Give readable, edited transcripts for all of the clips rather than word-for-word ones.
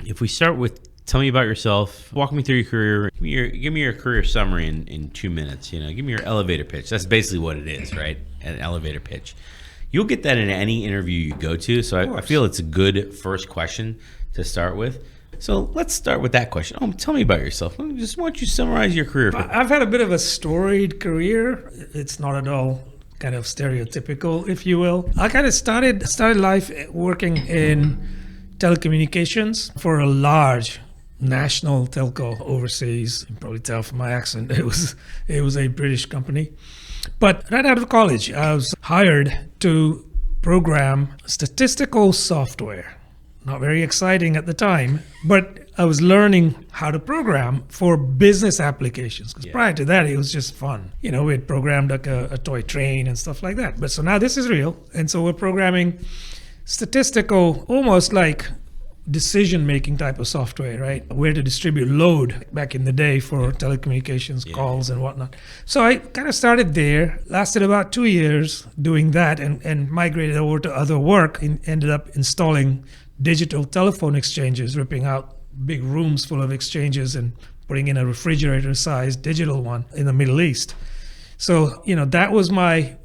If we start with, tell me about yourself, walk me through your career, give me your career summary in 2 minutes. Give me your elevator pitch. That's basically what it is, right? An elevator pitch. You'll get that in any interview you go to, so I feel it's a good first question to start with. So let's start with that question. Tell me about yourself. Why don't you summarize your career? I've had a bit of a storied career. It's not at all kind of stereotypical, if you will. I kind of started life working in telecommunications for a large national telco overseas. You can probably tell from my accent, it was a British company. But right out of college, I was hired to program statistical software. Not very exciting at the time, but I was learning how to program for business applications. Because prior to that, it was just fun. We had programmed like a toy train and stuff like that. But so now this is real. And so we're programming statistical, almost like decision-making type of software, right? Where to distribute load back in the day for telecommunications calls and whatnot. So I kind of started there, lasted about 2 years doing that and migrated over to other work and ended up installing digital telephone exchanges, ripping out big rooms full of exchanges and putting in a refrigerator-sized digital one in the Middle East. So, that was my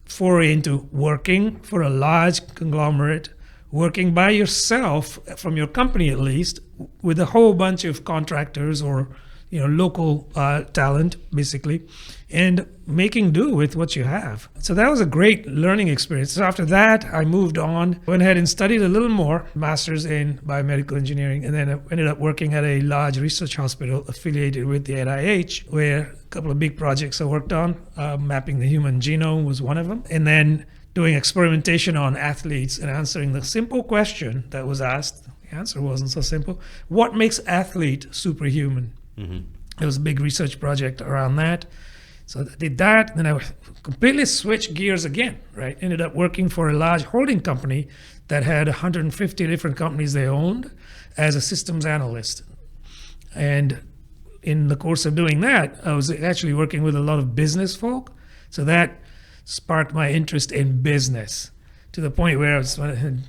foray into working for a large conglomerate, working by yourself, from your company at least, with a whole bunch of contractors or local talent, basically, and making do with what you have. So that was a great learning experience. So after that, I moved on, went ahead and studied a little more, master's in biomedical engineering, and then I ended up working at a large research hospital affiliated with the NIH, where a couple of big projects I worked on, mapping the human genome was one of them, and then doing experimentation on athletes and answering the simple question that was asked. The answer wasn't so simple. What makes athlete superhuman? Mm-hmm. There was a big research project around that. So I did that, then I completely switched gears again, right? Ended up working for a large holding company that had 150 different companies they owned as a systems analyst. And in the course of doing that, I was actually working with a lot of business folk. So that sparked my interest in business to the point where I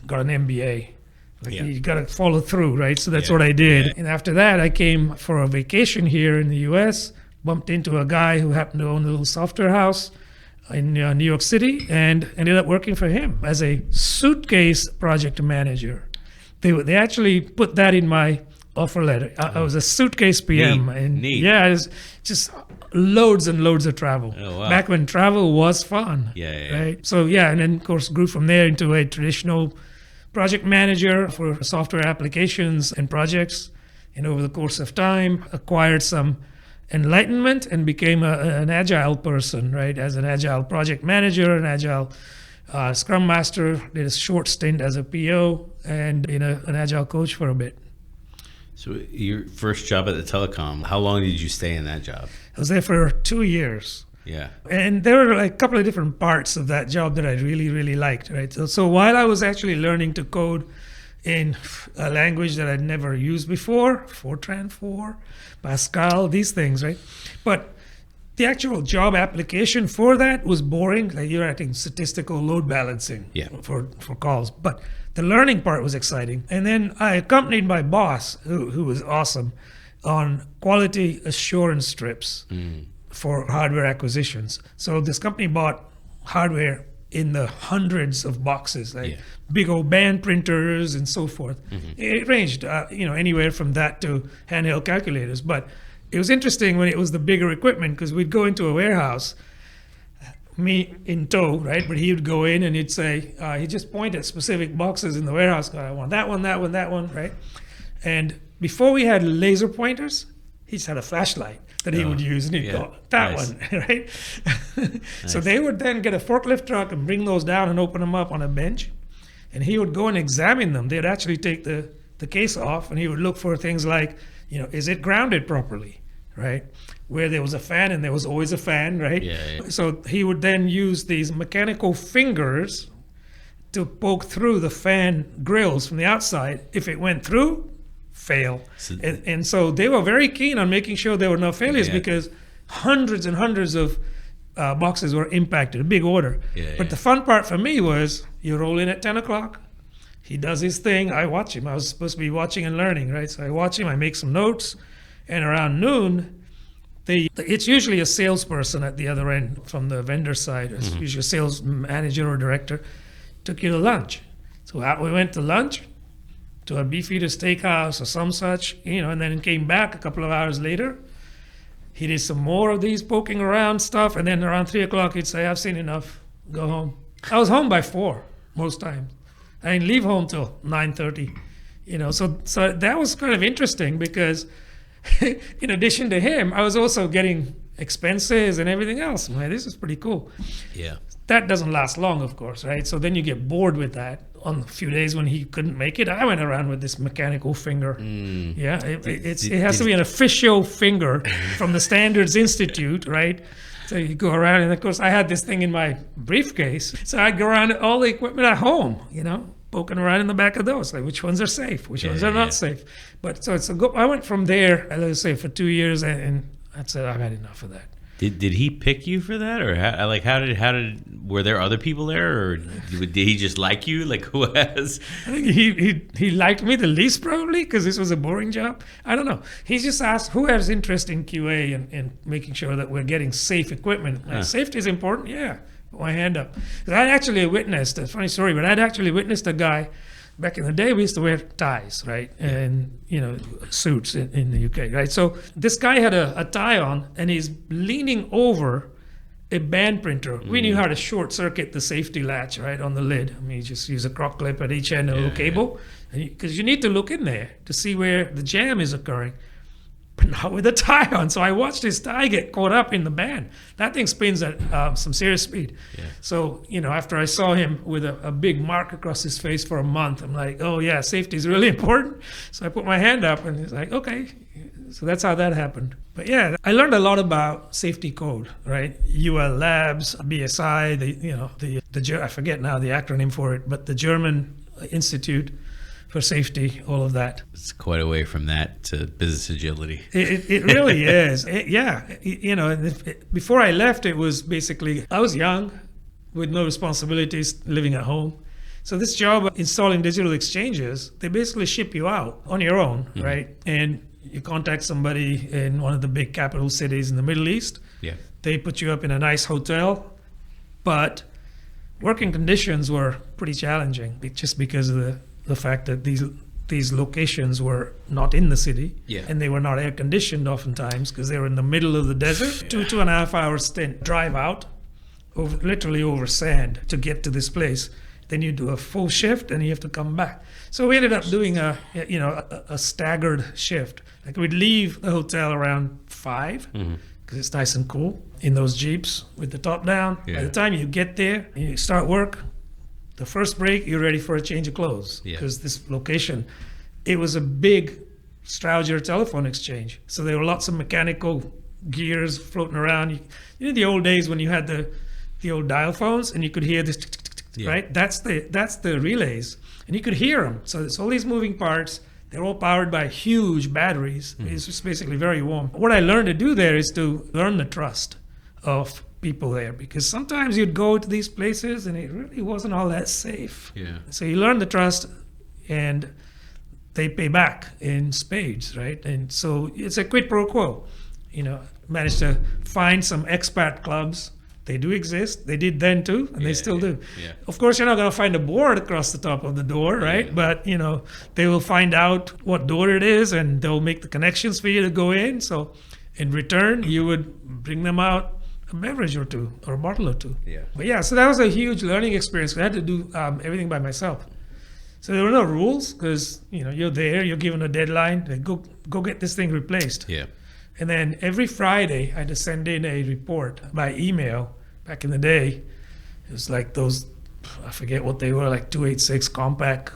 got an MBA. You got to follow through, right? So that's what I did. And after that, I came for a vacation here in the US, bumped into a guy who happened to own a little software house in New York City, and ended up working for him as a suitcase project manager. They actually put that in my offer letter. I was a suitcase PM. Neat. Yeah, it was just loads and loads of travel. Oh, wow. Back when travel was fun. Right? So and then of course grew from there into a traditional project manager for software applications and projects. And over the course of time, acquired some enlightenment and became an agile person, right? As an agile project manager, an agile scrum master, did a short stint as a PO and an agile coach for a bit. So your first job at the telecom, how long did you stay in that job? I was there for 2 years. Yeah. And there were a couple of different parts of that job that I really, really liked, right? So while I was actually learning to code in a language that I'd never used before, Fortran 4, Pascal, these things, right? But the actual job application for that was boring. Like you're acting statistical load balancing for calls. But the learning part was exciting. And then I accompanied my boss, who was awesome, on quality assurance strips for hardware acquisitions. So this company bought hardware in the hundreds of boxes, like big old band printers and so forth. Mm-hmm. It ranged, anywhere from that to handheld calculators. But it was interesting when it was the bigger equipment, because we'd go into a warehouse, me in tow, right? But he would go in and he'd say, he'd just point at specific boxes in the warehouse. I want that one, that one, that one, right? And before we had laser pointers, he just had a flashlight that he would use, and he'd go, that one, right? So they would then get a forklift truck and bring those down and open them up on a bench, and he would go and examine them. They'd actually take the case off, and he would look for things like, is it grounded properly, right? Where there was a fan, and there was always a fan, right? So he would then use these mechanical fingers to poke through the fan grills from the outside. If it went through, fail. And so they were very keen on making sure there were no failures, because hundreds and hundreds of boxes were impacted, a big order. But the fun part for me was you roll in at 10 o'clock, He does his thing. I watch him. I was supposed to be watching and learning, right? So I watch him. I make some notes. And around noon, it's usually a salesperson at the other end from the vendor side. It's usually a sales manager or director. Took you to lunch. So we went to lunch to a Beefeater Steakhouse or some such, and then came back a couple of hours later. He did some more of these poking around stuff. And then around 3 o'clock, he'd say, I've seen enough. Go home. I was home by 4 most times. I didn't leave home till 9:30, So that was kind of interesting because in addition to him, I was also getting expenses and everything else. I'm like, this is pretty cool. Yeah. That doesn't last long, of course, right? So then you get bored with that. On a few days when he couldn't make it, I went around with this mechanical finger. Yeah, it has to be an official finger from the Standards Institute, right? So you go around, and of course I had this thing in my briefcase. So I'd go around all the equipment at home, poking around in the back of those, like which ones are safe, which ones are not safe. But so I went from there, let's say, for 2 years, and I said I've had enough of that. Did he pick you for that, or how did were there other people there, or did he just like you? Like, who has? I think he liked me the least, probably because this was a boring job. I don't know. He just asked who has interest in QA and making sure that we're getting safe equipment. Like, safety is important. Yeah, put my hand up. 'Cause I'd actually witnessed a funny story, but I'd actually witnessed a guy. Back in the day, we used to wear ties, right? And, suits in the UK, right? So this guy had a tie on, and he's leaning over a band printer. We knew how to short circuit the safety latch, right, on the lid. I mean, you just use a croc clip at each end, a little cable, because you need to look in there to see where the jam is occurring. But not with a tie on. So I watched his tie get caught up in the band. That thing spins at some serious speed. Yeah. So, after I saw him with a big mark across his face for a month, I'm like, oh, yeah, safety is really important. So I put my hand up, and he's like, okay. So that's how that happened. But yeah, I learned a lot about safety code, right? UL Labs, BSI, I forget now the acronym for it, but the German Institute for Safety, all of that. It's quite a way from that to business agility. It really is. Before I left, it was basically, I was young with no responsibilities, living at home. So this job of installing digital exchanges, they basically ship you out on your own, right? And you contact somebody in one of the big capital cities in the Middle East. Yeah. They put you up in a nice hotel, but working conditions were pretty challenging just because of the fact that these locations were not in the city, and they were not air conditioned oftentimes because they were in the middle of the desert. 2.5 hour stint drive out, literally over sand to get to this place. Then you do a full shift and you have to come back. So we ended up doing a staggered shift. Like we'd leave the hotel around 5 because it's nice and cool in those Jeeps with the top down. Yeah. By the time you get there and you start work, the first break, you're ready for a change of clothes because this location, it was a big Strowger telephone exchange. So there were lots of mechanical gears floating around. You know the old days when you had the old dial phones and you could hear this, right? That's the relays, and you could hear them. So there's all these moving parts. They're all powered by huge batteries. It's just basically very warm. What I learned to do there is to learn the trust of people there, because sometimes you'd go to these places and it really wasn't all that safe. Yeah. So you learn the trust, and they pay back in spades, right? And so it's a quid pro quo. Managed to find some expat clubs. They do exist. They did then too, and they still do. Yeah. Of course, you're not going to find a board across the top of the door, right? Yeah. But they will find out what door it is, and they'll make the connections for you to go in. So in return, you would bring them out a beverage or two, or a bottle or two. Yeah. But yeah, so that was a huge learning experience. I had to do everything by myself. So there were no rules because you're there, you're given a deadline. Go get this thing replaced. Yeah. And then every Friday, I had to send in a report by email. Back in the day, it was like those, I forget what they were, like 286 compact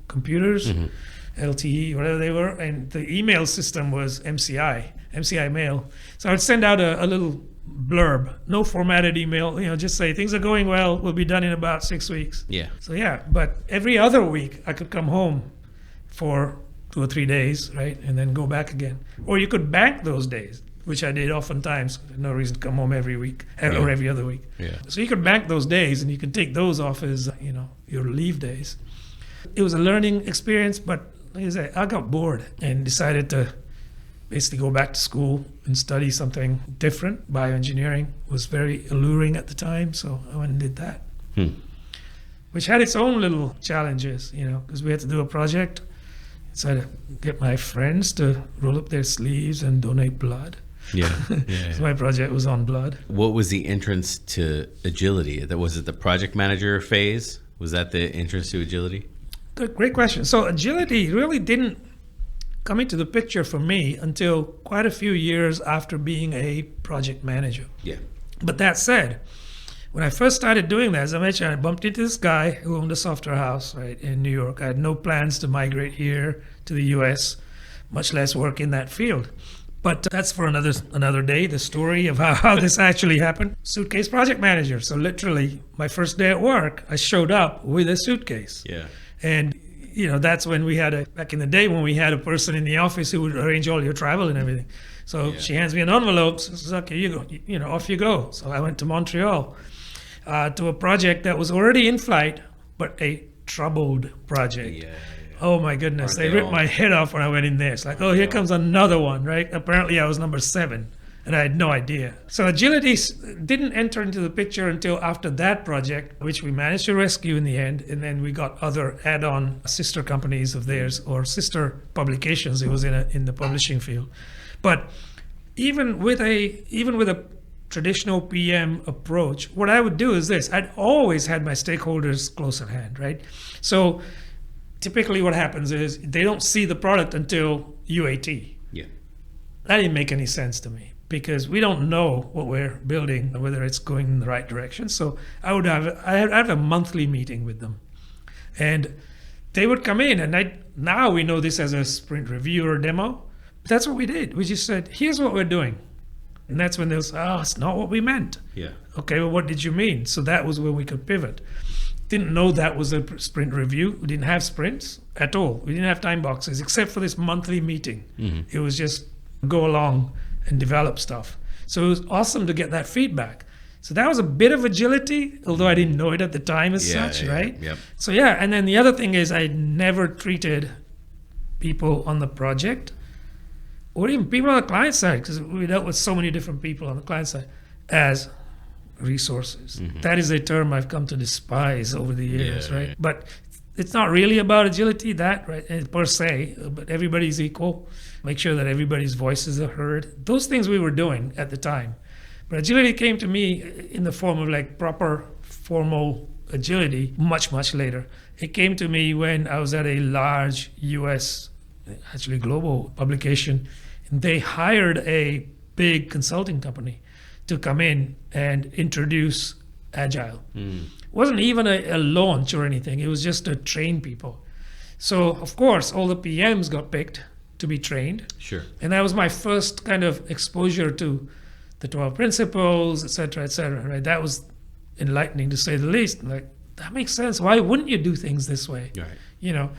computers, LTE, whatever they were. And the email system was MCI mail. So I would send out a little blurb, no formatted email, just say things are going well, we'll be done in about 6 weeks. Yeah. So yeah, but every other week I could come home for 2 or 3 days, right? And then go back again. Or you could bank those days, which I did oftentimes. No reason to come home every week or every other week. Yeah. So you could bank those days and you could take those off as, your leave days. it was a learning experience, but like I said, I got bored and decided to basically go back to school and study something different. Bioengineering was very alluring at the time, so I went and did that. Which had its own little challenges, because we had to do a project. So I had to get my friends to roll up their sleeves and donate blood. Yeah. So my project was on blood. What was the entrance to agility? Was it the project manager phase? Was that the entrance to agility? Good, great question. So agility really didn't come into the picture for me until quite a few years after being a project manager. Yeah. But that said, when I first started doing that, as I mentioned, I bumped into this guy who owned a software house right in New York. I had no plans to migrate here to the US, much less work in that field. But that's for another day, the story of how this actually happened. Suitcase project manager. So literally, my first day at work, I showed up with a suitcase. Yeah. And, that's when we had back in the day when we had a person in the office who would arrange all your travel and everything. So she hands me an envelope, says, okay, you go, off you go. So I went to Montreal to a project that was already in flight, but a troubled project. Yeah. Oh my goodness, they ripped my head off when I went in there. It's like, oh, here comes another one, right? Apparently I was number 7 and I had no idea. So agility didn't enter into the picture until after that project, which we managed to rescue in the end. And then we got other add-on sister companies of theirs or sister publications. It was in the publishing field. But even with a traditional PM approach, what I would do is this. I'd always had my stakeholders close at hand, right? So typically what happens is they don't see the product until UAT. Yeah. That didn't make any sense to me because we don't know what we're building, whether it's going in the right direction. So I'd have a monthly meeting with them. And they would come in and now we know this as a sprint review or demo. But that's what we did. We just said, here's what we're doing. And that's when they was, it's not what we meant. Yeah. Okay, well, what did you mean? So that was when we could pivot. Didn't know that was a sprint review. We didn't have sprints at all. We didn't have time boxes except for this monthly meeting. It was just go along and develop stuff. So it was awesome to get that feedback. So that was a bit of agility, although I didn't know it at the time as such, right? Yep. So and then the other thing is I never treated people on the project or even people on the client side, because we dealt with so many different people on the client side, as resources. That is a term I've come to despise over the years, right? Yeah. But it's not really about agility, right, per se, but everybody's equal. Make sure that everybody's voices are heard. Those things we were doing at the time. But agility came to me in the form of like proper formal agility much, much later. It came to me when I was at a large US, actually global publication, and they hired a big consulting company to come in and introduce Agile. It wasn't even a launch or anything. It was just to train people. So, of course, all the PMs got picked to be trained. Sure. And that was my first kind of exposure to the 12 principles, et cetera, right? That was enlightening, to say the least. Like, that makes sense. Why wouldn't you do things this way? Right.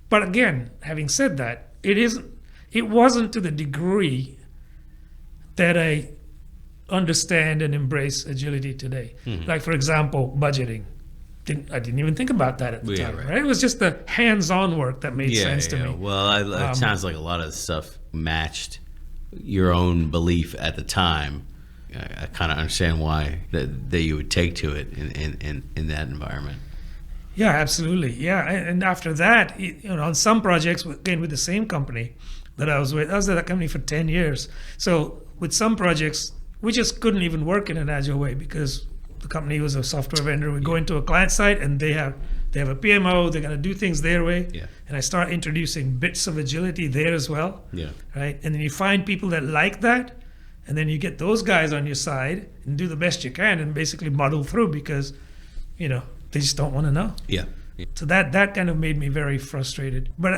But again, having said that, it wasn't to the degree that I understand and embrace agility today. Like, for example, budgeting. I didn't even think about that at the time, right? It was just the hands-on work that made sense to me. Well, it sounds like a lot of the stuff matched your own belief at the time. I kind of understand why that you would take to it in that environment. Yeah, absolutely. Yeah, and after that, on some projects, again with the same company that I was with, I was at that company for 10 years. So with some projects, we just couldn't even work in an agile way because the company was a software vendor. We go into a client site and they have a PMO. They're going to do things their way. Yeah. And I start introducing bits of agility there as well. Yeah. Right. And then you find people that like that, and then you get those guys on your side and do the best you can and basically muddle through because, they just don't want to know. Yeah. So that kind of made me very frustrated. But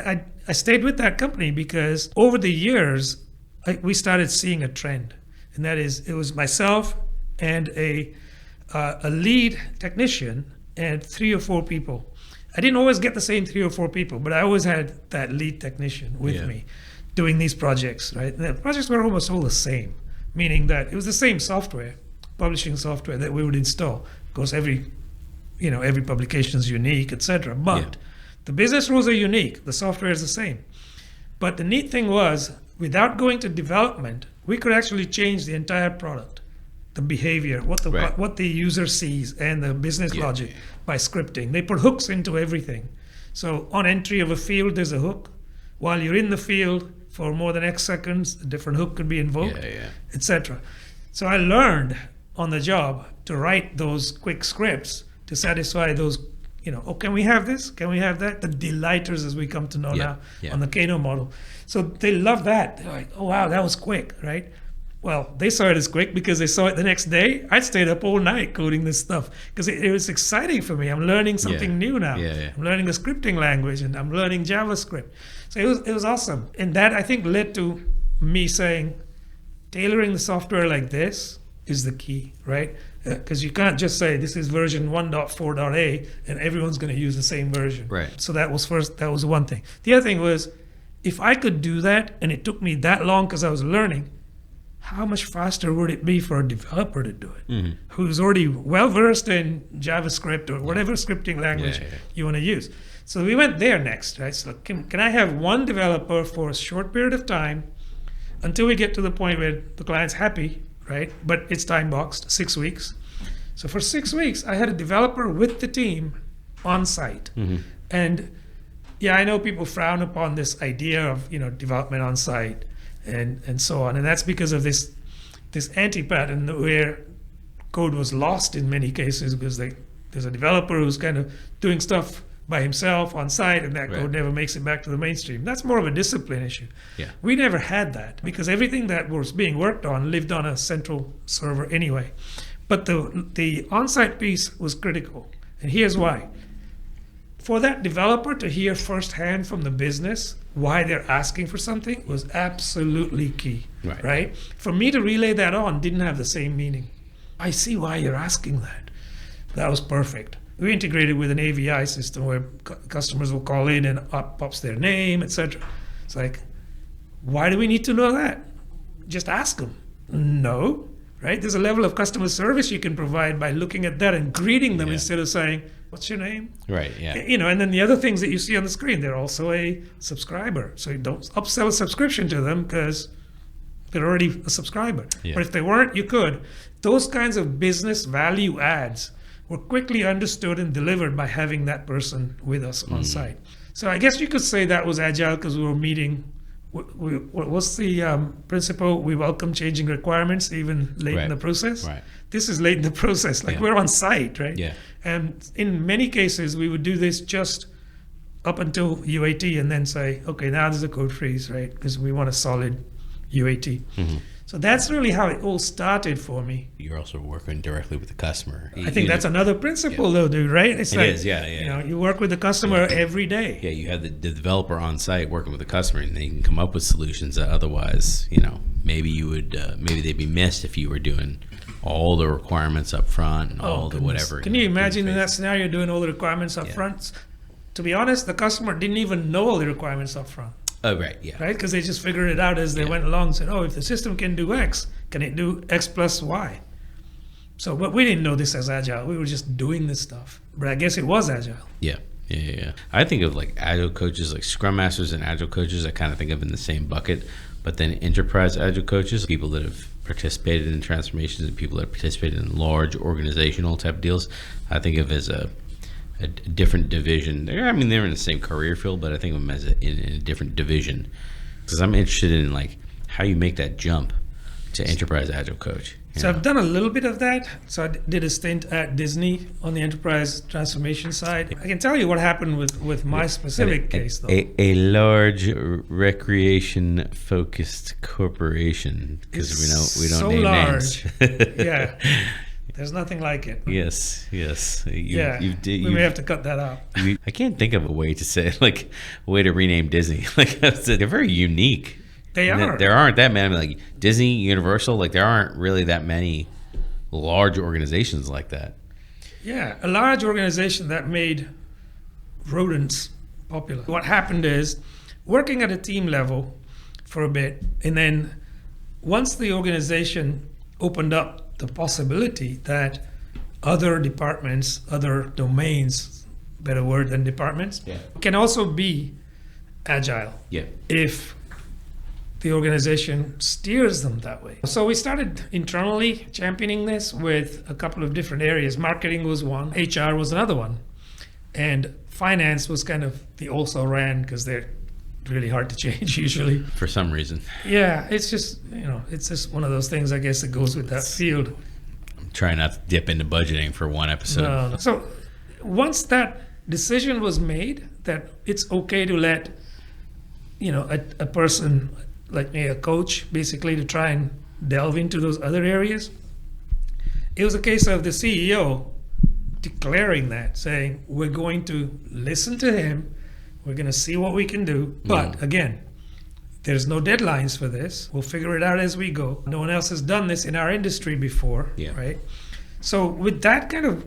I stayed with that company because over the years, we started seeing a trend. And that is, it was myself and a lead technician and 3 or 4 people. I didn't always get the same 3 or 4 people, but I always had that lead technician with me doing these projects, right? And the projects were almost all the same, meaning that it was the same software, publishing software that we would install. Of course, every publication is unique, etc. But The business rules are unique. The software is the same. But the neat thing was, without going to development, we could actually change the entire product, the behavior, what the user sees, and the business logic by scripting. They put hooks into everything. So on entry of a field, there's a hook. While you're in the field for more than X seconds, a different hook could be invoked, etc. So I learned on the job to write those quick scripts to satisfy those, oh, can we have this? Can we have that? The delighters, as we come to know now on the Kano model. So they love that. They're like, oh, wow, that was quick, right? Well, they saw it as quick because they saw it the next day. I stayed up all night coding this stuff because it was exciting for me. I'm learning something new now. I'm learning a scripting language, and I'm learning JavaScript. So it was awesome. And that, I think, led to me saying, tailoring the software like this is the key, right? Because you can't just say this is version 1.4.a and everyone's going to use the same version. Right. So that was one thing. The other thing was, if I could do that and it took me that long because I was learning, how much faster would it be for a developer to do it, who's already well versed in JavaScript or whatever scripting language you want to use? So we went there next, right? So can I have one developer for a short period of time until we get to the point where the client's happy, right? But it's time boxed, 6 weeks. So for 6 weeks, I had a developer with the team on site. And I know people frown upon this idea of, development on site and so on. And that's because of this anti-pattern where code was lost in many cases because there's a developer who's kind of doing stuff by himself on site, and that code never makes it back to the mainstream. That's more of a discipline issue. We never had that because everything that was being worked on lived on a central server anyway. But the on-site piece was critical, and here's why. For that developer to hear firsthand from the business why they're asking for something was absolutely key, right? For me to relay that on didn't have the same meaning. I see why you're asking that. That was perfect. We integrated with an AVI system where customers will call in and up pops their name, etc. It's like, why do we need to know that? Just ask them. No, right? There's a level of customer service you can provide by looking at that and greeting them instead of saying, what's your name? Right, yeah. And then the other things that you see on the screen, they're also a subscriber. So you don't upsell a subscription to them because they're already a subscriber. But if they weren't, you could. Those kinds of business value adds were quickly understood and delivered by having that person with us on site. So I guess you could say that was agile because we were meeting. What's the principle? We welcome changing requirements even late in the process. This is late in the process. We're on site, right? And in many cases, we would do this just up until UAT and then say, okay, now there's a code freeze, right? Because we want a solid UAT. So that's really how it all started for me. You're also working directly with the customer. I think that's another principle, though, dude, right? It is, You work with the customer every day. Yeah, you have the developer on site working with the customer, and they can come up with solutions that otherwise, maybe you would, maybe they'd be missed if you were doing all the requirements up front and all the whatever. Can you imagine in that scenario doing all the requirements up front? To be honest, the customer didn't even know all the requirements up front. Oh, right, yeah. Right? Because they just figured it out as they went along and said, oh, if the system can do X, can it do X plus Y? So, but we didn't know this as Agile. We were just doing this stuff. But I guess it was Agile. Yeah. I think of Agile coaches, like Scrum Masters and Agile coaches, I kind of think of in the same bucket. But then enterprise Agile coaches, people that have participated in transformations and people that have participated in large organizational type deals, I think of as a different division. They're in the same career field, but I think of them as in a different division because I'm interested in how you make that jump to enterprise agile coach. So I've done a little bit of that. So I did a stint at Disney on the enterprise transformation side. I can tell you what happened with my specific case, though. A large recreation focused corporation, because we don't name names. Yeah. There's nothing like it. Yes. We may have to cut that out. I can't think of a way to say a way to rename Disney. They're very unique. They are. There aren't that many Disney, Universal. There aren't really that many large organizations like that. Yeah, a large organization that made rodents popular. What happened is, working at a team level for a bit, and then once the organization opened up the possibility that other departments, other domains, better word than departments, can also be agile if the organization steers them that way. So we started internally championing this with a couple of different areas. Marketing was one, HR was another one, and finance was kind of the also ran because they're really hard to change usually. For some reason. Yeah, it's just, it's just one of those things, I guess, that goes with that field. I'm trying not to dip into budgeting for one episode. No. So once that decision was made that it's okay to let, a person like me, a coach, basically to try and delve into those other areas, it was a case of the CEO declaring that, saying, we're going to listen to him, we're going to see what we can do. But again, there's no deadlines for this. We'll figure it out as we go. No one else has done this in our industry before, right? So with that kind of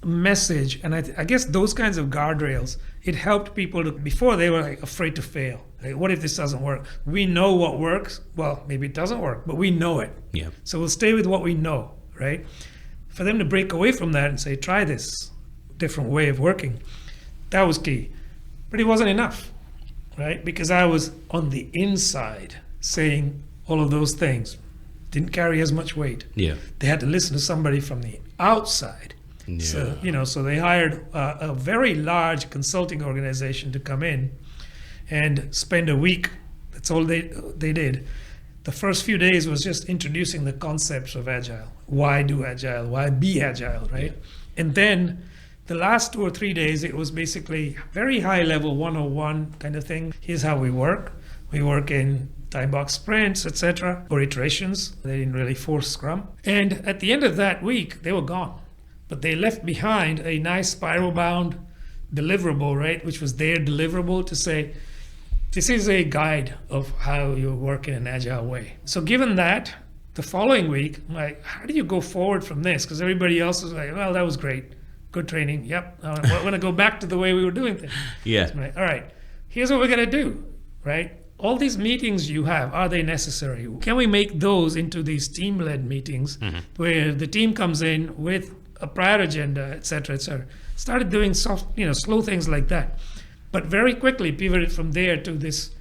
message, and I guess those kinds of guardrails, it helped people to, before they were like afraid to fail. Like, what if this doesn't work? We know what works. Well, maybe it doesn't work, but we know it. So we'll stay with what we know, right? For them to break away from that and say, try this different way of working, that was key. But it wasn't enough, right? Because I was on the inside saying all of those things. Didn't carry as much weight. They had to listen to somebody from the outside. So, so they hired a very large consulting organization to come in and spend a week. That's all they did. The first few days was just introducing the concepts of Agile. Why do Agile? Why be Agile, right? And then the last 2 or 3 days, it was basically very high level 101 kind of thing. Here's how we work. We work in time box sprints, etc., or iterations. They didn't really force Scrum. And at the end of that week, they were gone. But they left behind a nice spiral-bound deliverable, right, which was their deliverable to say, this is a guide of how you work in an agile way. So given that, the following week, I'm like, how do you go forward from this? Because everybody else was like, well, that was great. Good training. Yep. I want to go back to the way we were doing things. So I'm like, all right, here's what we're going to do, right? All these meetings you have, are they necessary? Can we make those into these team-led meetings where the team comes in with a prior agenda, et cetera, et cetera? Started doing soft, slow things like that. But very quickly pivoted from there to this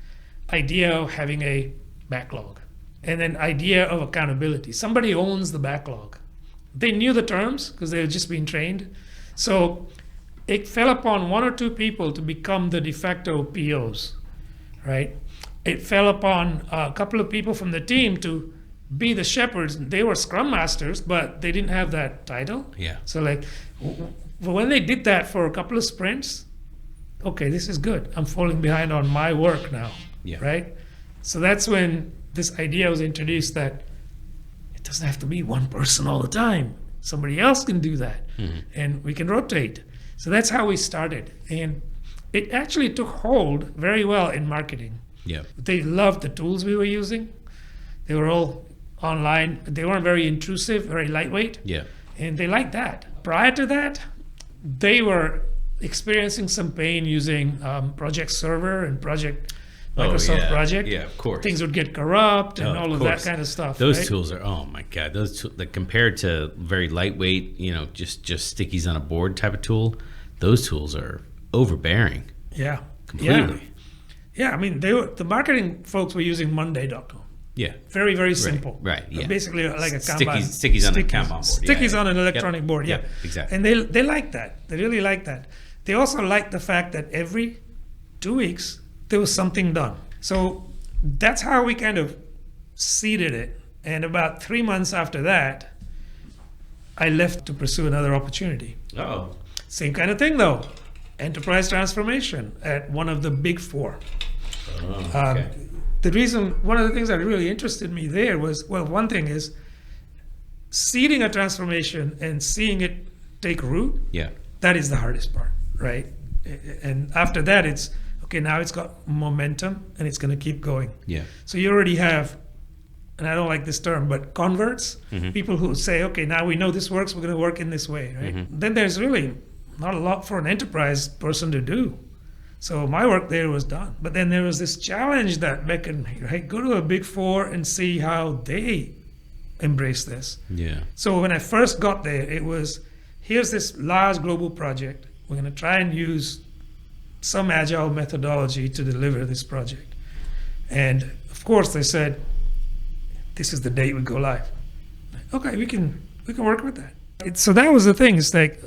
idea of having a backlog and an idea of accountability. Somebody owns the backlog. They knew the terms because they had just been trained. So it fell upon 1 or 2 people to become the de facto POs, right? It fell upon a couple of people from the team to be the shepherds. They were scrum masters, but they didn't have that title. So when they did that for a couple of sprints, okay, this is good. I'm falling behind on my work now, right? So that's when this idea was introduced that it doesn't have to be one person all the time. Somebody else can do that, and we can rotate. So that's how we started. And it actually took hold very well in marketing. They loved the tools we were using. They were all online. They weren't very intrusive, very lightweight. And they liked that. Prior to that, they were experiencing some pain using Project Server and Microsoft Project. Of course. Things would get corrupt and all of that kind of stuff. Those tools are, oh my God, those tools, like compared to very lightweight, just stickies on a board type of tool, those tools are overbearing. Completely. I mean, the marketing folks were using Monday.com. Very, very simple. Basically like a Kanban. Stickies on a Kanban board. Stickies on an electronic board, exactly. And they like that. They really like that. They also like the fact that every 2 weeks, there was something done. So that's how we kind of seeded it. And about 3 months after that, I left to pursue another opportunity. Same kind of thing, though. Enterprise transformation at one of the big 4. One of the things that really interested me there was, well, one thing is seeding a transformation and seeing it take root. That is the hardest part, right? And after that, it's, okay, now it's got momentum and it's going to keep going. So you already have, and I don't like this term, but converts, people who say, okay, now we know this works, we're going to work in this way, right? Then there's really not a lot for an enterprise person to do. So my work there was done. But then there was this challenge that beckoned me, right? Go to a big 4 and see how they embrace this. So when I first got there, it was, here's this large global project. We're going to try and use some agile methodology to deliver this project. And of course, they said, this is the date we go live. Okay, we can work with that. So that was the thing. It's like,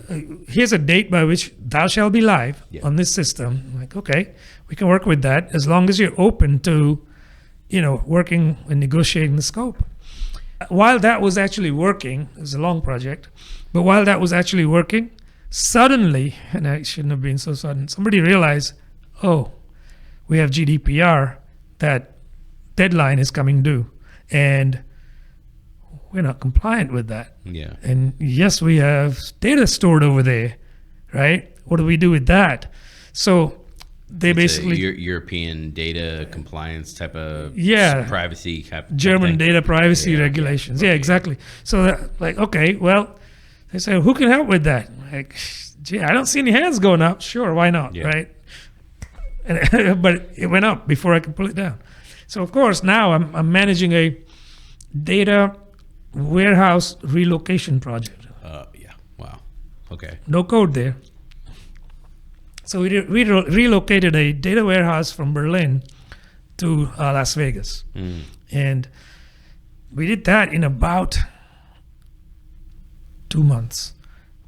here's a date by which thou shalt be live on this system. I'm like, okay, we can work with that as long as you're open to, working and negotiating the scope. While that was actually working, it was a long project, but while that was actually working, suddenly, and it shouldn't have been so sudden, somebody realized, oh, we have GDPR, that deadline is coming due, and we're not compliant with that. Yeah. And yes, we have data stored over there, right? What do we do with that? So they basically European data compliance type of privacy type German thing. Data privacy regulations. Yeah, exactly. So that, like, okay, well, they say, who can help with that? Like, gee, I don't see any hands going up. Sure, why not, right? And, but it went up before I could pull it down. So of course now I'm managing a data warehouse relocation project. Yeah. Wow. Okay. No code there. So we relocated a data warehouse from Berlin to Las Vegas. And we did that in about 2 months.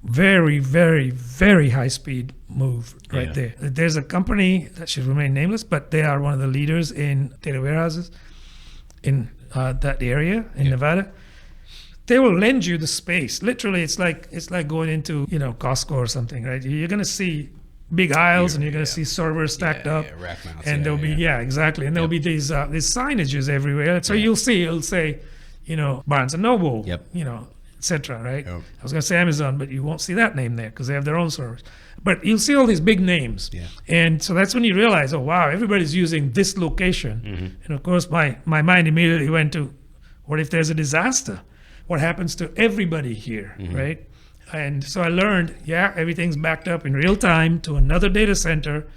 Very, very, very high speed move right there. There's a company that should remain nameless, but they are one of the leaders in data warehouses in that area in Nevada. They will lend you the space. Literally, it's like going into Costco or something, right? You're going to see big aisles, and you're going to see servers stacked up, rack mounts, and there'll be exactly, and there'll be these signages everywhere. So it'll say, Barnes and Noble, etc. Right? I was going to say Amazon, but you won't see that name there because they have their own servers. But you'll see all these big names, and so that's when you realize, oh wow, everybody's using this location, and of course my mind immediately went to, what if there's a disaster? What happens to everybody here, right? And so I learned, everything's backed up in real time to another data center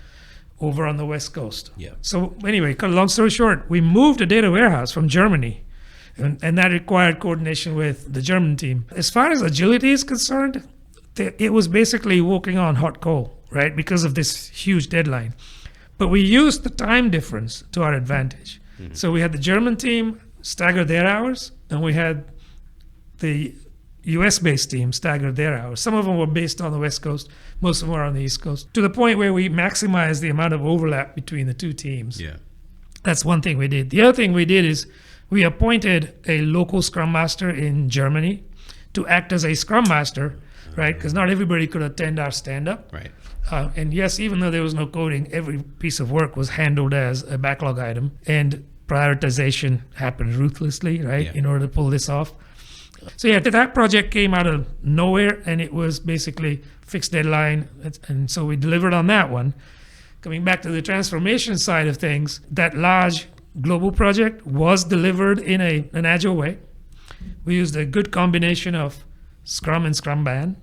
over on the West Coast. So anyway, cut a long story short, we moved a data warehouse from Germany, and that required coordination with the German team. As far as agility is concerned, it was basically walking on hot coal, right? Because of this huge deadline. But we used the time difference to our advantage. So we had the German team stagger their hours, and we had the US-based team staggered their hours. Some of them were based on the West Coast. Most of them were on the East Coast, to the point where we maximized the amount of overlap between the two teams. That's one thing we did. The other thing we did is we appointed a local Scrum Master in Germany to act as a Scrum Master, right? Because not everybody could attend our stand-up. Right. And yes, even though there was no coding, every piece of work was handled as a backlog item, and prioritization happened ruthlessly, right, in order to pull this off. So that project came out of nowhere, and it was basically fixed deadline, and so we delivered on that one. Coming back to the transformation side of things, that large global project was delivered in an agile way. We used a good combination of Scrum and Scrumban,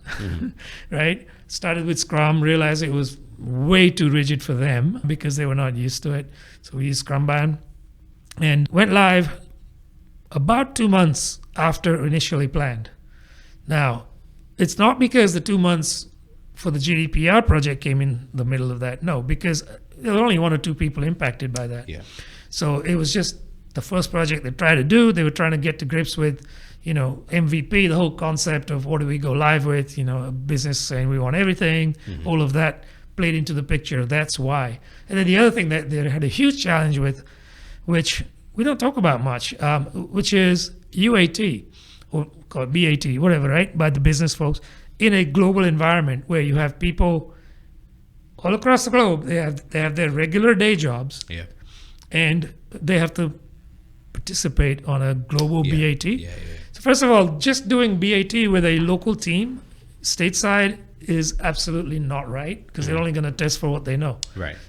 right? Started with Scrum, realized it was way too rigid for them because they were not used to it. So we used Scrumban and went live about 2 months after initially planned. Now, it's not because the 2 months for the GDPR project came in the middle of that. No, because there were only 1 or 2 people impacted by that. So it was just the first project they tried to do. They were trying to get to grips with, MVP, the whole concept of what do we go live with, a business saying we want everything, all of that played into the picture. That's why. And then the other thing that they had a huge challenge with, which we don't talk about much, which is UAT, or call it BAT, whatever, right, by the business folks, in a global environment where you have people all across the globe. They have their regular day jobs, and they have to participate on a global BAT. So first of all, just doing BAT with a local team, stateside, is absolutely not right, because they're only going to test for what they know.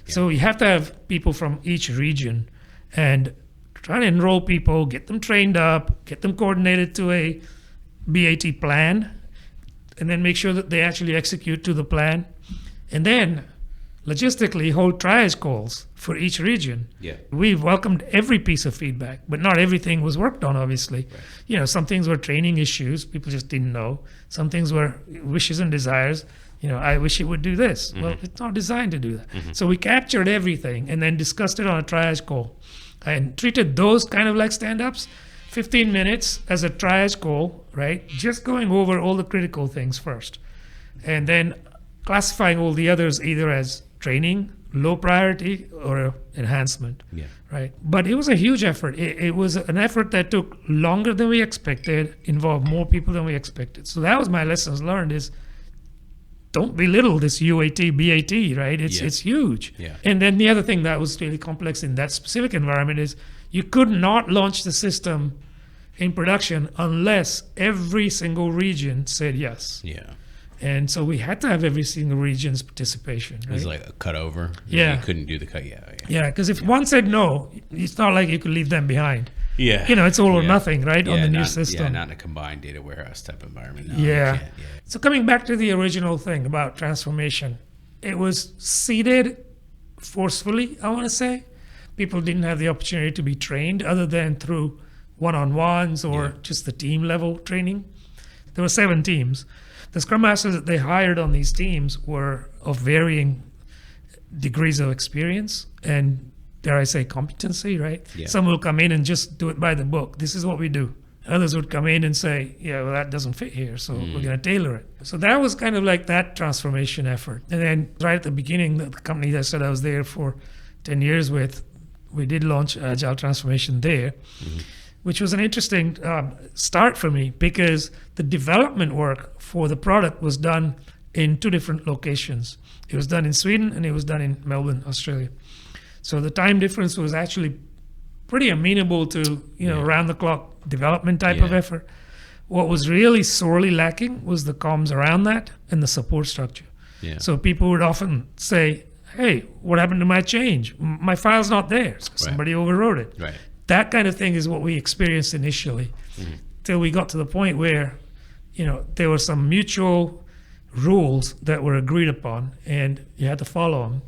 So you have to have people from each region, and trying to enroll people, get them trained up, get them coordinated to a BAT plan, and then make sure that they actually execute to the plan. And then logistically hold triage calls for each region. We've welcomed every piece of feedback, but not everything was worked on, obviously. Some things were training issues, people just didn't know. Some things were wishes and desires. I wish it would do this. Well, it's not designed to do that. So we captured everything and then discussed it on a triage call and treated those kind of like stand-ups, 15 minutes as a triage call, right? Just going over all the critical things first. And then classifying all the others either as training, low priority, or enhancement, right? But it was a huge effort. It was an effort that took longer than we expected, involved more people than we expected. So that was my lessons learned is don't belittle this UAT, BAT, right? It's huge. Yeah. And then the other thing that was really complex in that specific environment is you could not launch the system in production unless every single region said yes. Yeah. And so we had to have every single region's participation. Right? It was like a cut over. Yeah. You couldn't do the cut. Yeah, because if one said no, it's not like you could leave them behind. Yeah. It's all or nothing, right, on the new not, system. Yeah, not in a combined data warehouse type environment. No, Yeah. you can't, So coming back to the original thing about transformation, it was seeded forcefully, I want to say. People didn't have the opportunity to be trained other than through one-on-ones or just the team level training. There were 7 teams. The Scrum Masters that they hired on these teams were of varying degrees of experience and, dare I say, competency, right? Yeah. Some will come in and just do it by the book. This is what we do. Others would come in and say, well, that doesn't fit here, so we're going to tailor it. So that was kind of like that transformation effort. And then right at the beginning, the company that I said I was there for 10 years with, we did launch Agile Transformation there, which was an interesting start for me because the development work for the product was done in 2 different locations. It was done in Sweden and it was done in Melbourne, Australia. So the time difference was actually pretty amenable to, round-the-clock development type of effort. What was really sorely lacking was the comms around that and the support structure. Yeah. So people would often say, hey, what happened to my change? My file's not there. Somebody overwrote it. Right. That kind of thing is what we experienced initially, till we got to the point where, there were some mutual rules that were agreed upon, and you had to follow them.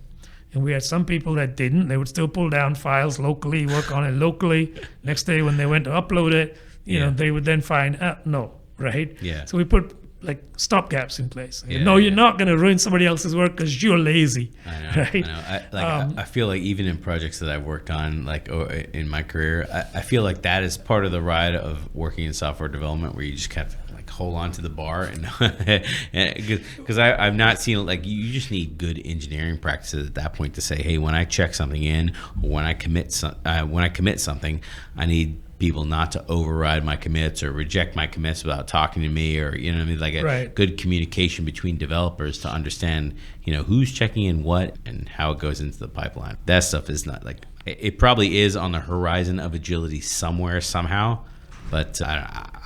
And we had some people that didn't. They would still pull down files locally, work on it locally. Next day when they went to upload it, they would then find, no, right? Yeah. So we put like stopgaps in place. You're not going to ruin somebody else's work because you're lazy. I know. Right? I know. I feel like even in projects that I've worked on, like in my career, I feel like that is part of the ride of working in software development, where you just kind of like hold on to the bar, and because I've not seen it. Like you just need good engineering practices at that point to say, hey, when I check something in, or when I commit something, I need people not to override my commits or reject my commits without talking to me, or like a good communication between developers to understand who's checking in what and how it goes into the pipeline. That stuff is not like, it probably is on the horizon of agility somewhere somehow, but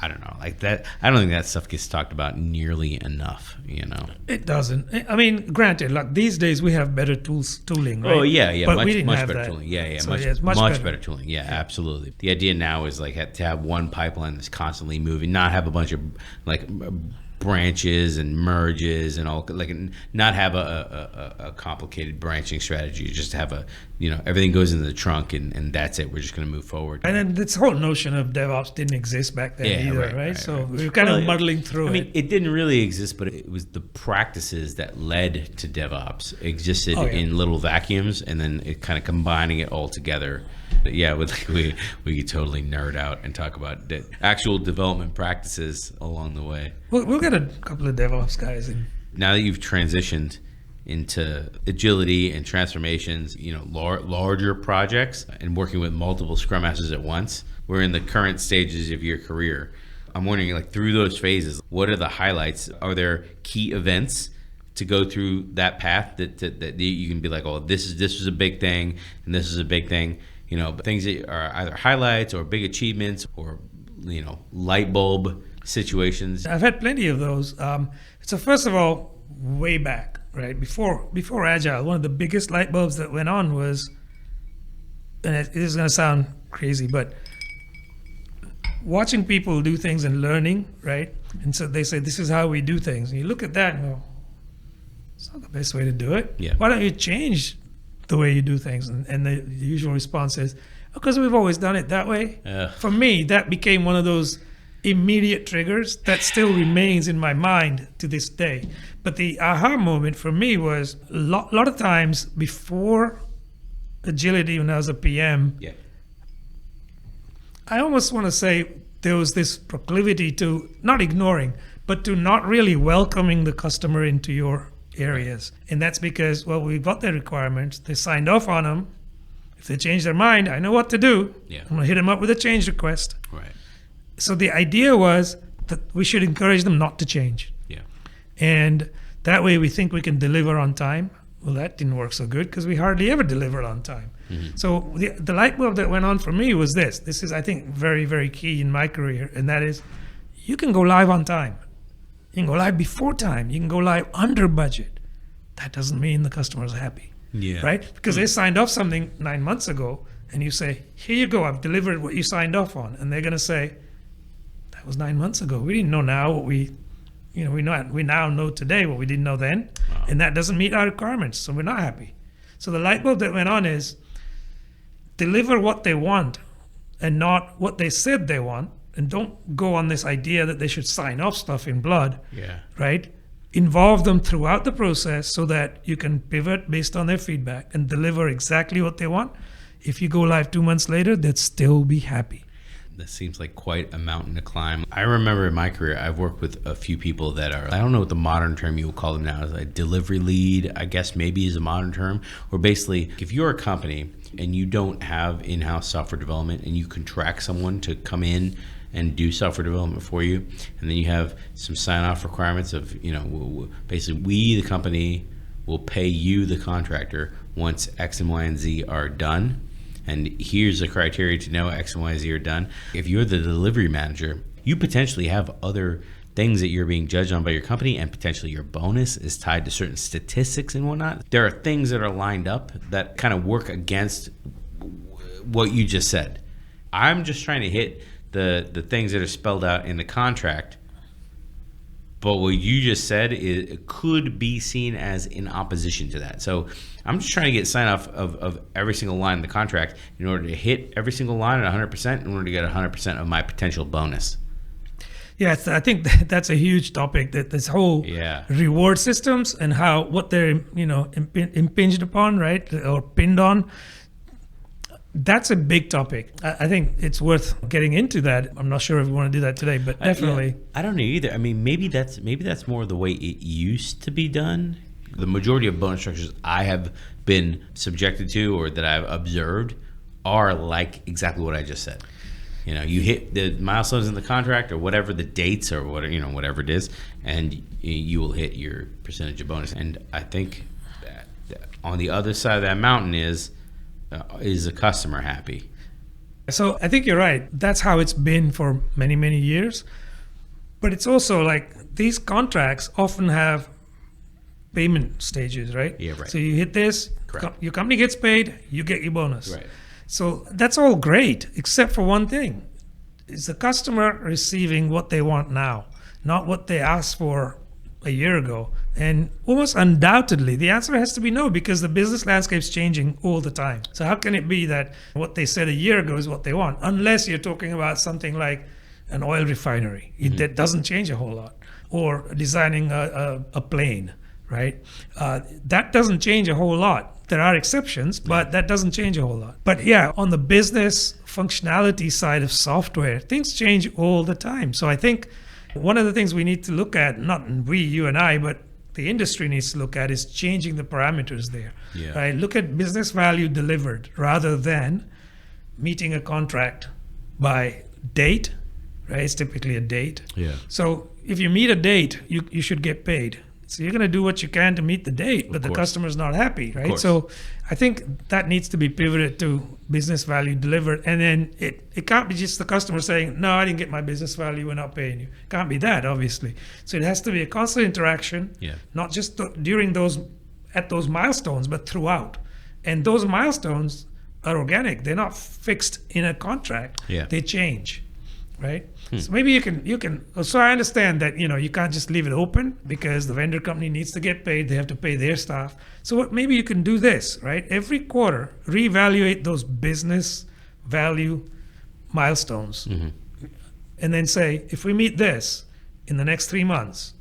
I don't know, like that. I don't think that stuff gets talked about nearly enough. It doesn't. I mean, granted, like these days we have better tooling, right? Oh yeah, but we didn't much have better that. tooling. Yeah, So, much better tooling. Yeah, absolutely. The idea now is like to have one pipeline that's constantly moving, not have a bunch of like branches and merges and all, like not have a complicated branching strategy. Just have everything goes into the trunk and that's it. We're just going to move forward. And then this whole notion of DevOps didn't exist back then either, right? So we were kind of muddling through it. I mean, it didn't really exist, but it was the practices that led to DevOps existed in little vacuums, and then it kind of combining it all together. But yeah, we could totally nerd out and talk about actual development practices along the way. We'll get a couple of DevOps guys in. Now that you've transitioned into agility and transformations, larger projects and working with multiple Scrum Masters at once, we're in the current stages of your career. I'm wondering, like, through those phases, what are the highlights? Are there key events to go through that path that you can be like, oh, this was a big thing and this is a big thing? Things that are either highlights or big achievements or, light bulb situations. I've had plenty of those. So first of all, way back, right, before Agile, one of the biggest light bulbs that went on was, and it is going to sound crazy, but watching people do things and learning, right? And so they say, this is how we do things. And you look at that and go, it's not the best way to do it. Yeah. Why don't you change the way you do things? And the usual response is, because we've always done it that way. For me, that became one of those immediate triggers that still remains in my mind to this day. But the aha moment for me was a lot of times before agility, when I was a PM, Yeah. I almost want to say there was this proclivity to not ignoring, but to not really welcoming the customer into your areas. And that's because, well, we've got their requirements. They signed off on them. If they change their mind, I know what to do. Yeah. I'm going to hit them up with a change request. Right. So the idea was that we should encourage them not to change. Yeah. And that way we think we can deliver on time. Well, that didn't work so good because we hardly ever delivered on time. Mm-hmm. So the light bulb that went on for me was this. This is, I think, very, very key in my career. And that is, you can go live on time. You can go live before time. You can go live under budget. That doesn't mean the customer's happy. Yeah. Right? Because they signed off something 9 months ago, and you say, here you go, I've delivered what you signed off on. And they're going to say, that was 9 months ago. We didn't know now what we now know today what we didn't know then. Wow. And that doesn't meet our requirements, so we're not happy. So the light bulb that went on is deliver what they want and not what they said they want. And don't go on this idea that they should sign off stuff in blood. Yeah. Right? Involve them throughout the process so that you can pivot based on their feedback and deliver exactly what they want. If you go live 2 months later, they'd still be happy. That seems like quite a mountain to climb. I remember in my career, I've worked with a few people that are, I don't know what the modern term you would call them now, is a delivery lead, I guess maybe is a modern term, or basically if you're a company and you don't have in-house software development and you contract someone to come in and do software development for you, and then you have some sign-off requirements of, basically we, the company, will pay you, the contractor, once X and Y and Z are done. And here's the criteria to know X and Y and Z are done. If you're the delivery manager, you potentially have other things that you're being judged on by your company, and potentially your bonus is tied to certain statistics and whatnot. There are things that are lined up that kind of work against what you just said. I'm just trying to hit the things that are spelled out in the contract, but what you just said it could be seen as in opposition to that. So I'm just trying to get sign off of every single line in the contract in order to hit every single line at 100% in order to get 100% of my potential bonus. Yeah, I think that's a huge topic, that this whole reward systems and how what they're impinged upon, right, or pinned on. That's a big topic. I think it's worth getting into that. I'm not sure if we want to do that today, but definitely. I don't know either. I mean, maybe that's more the way it used to be done. The majority of bonus structures I have been subjected to or that I've observed are like exactly what I just said. You hit the milestones in the contract or whatever the dates or whatever it is, and you will hit your percentage of bonus. And I think that on the other side of that mountain is the customer happy? So I think you're right. That's how it's been for many, many years. But it's also like these contracts often have payment stages, right? Yeah, right. So you hit this, your company gets paid, you get your bonus. Right. So that's all great, except for one thing. Is the customer receiving what they want now, not what they asked for a year ago? And almost undoubtedly, the answer has to be no, because the business landscape's changing all the time. So how can it be that what they said a year ago is what they want? Unless you're talking about something like an oil refinery. That doesn't change a whole lot. Or designing a plane, right? That doesn't change a whole lot. There are exceptions, but that doesn't change a whole lot. But yeah, on the business functionality side of software, things change all the time. So I think one of the things we need to look at, not we, you and I, but the industry needs to look at, is changing the parameters there. Yeah. Right? Look at business value delivered rather than meeting a contract by date. Right? It's typically a date. Yeah. So if you meet a date, you should get paid. So you're going to do what you can to meet the date, but the customer's not happy, right? So I think that needs to be pivoted to business value delivered. And then it can't be just the customer saying, no, I didn't get my business value, we're not paying you. It can't be that, obviously. So it has to be a constant interaction, not just during at those milestones, but throughout. And those milestones are organic. They're not fixed in a contract. They change. Right? So maybe you can. So I understand that you can't just leave it open because the vendor company needs to get paid. They have to pay their staff. So maybe you can do this, right? Every quarter, reevaluate those business value milestones, and then say, if we meet this in the next 3 months,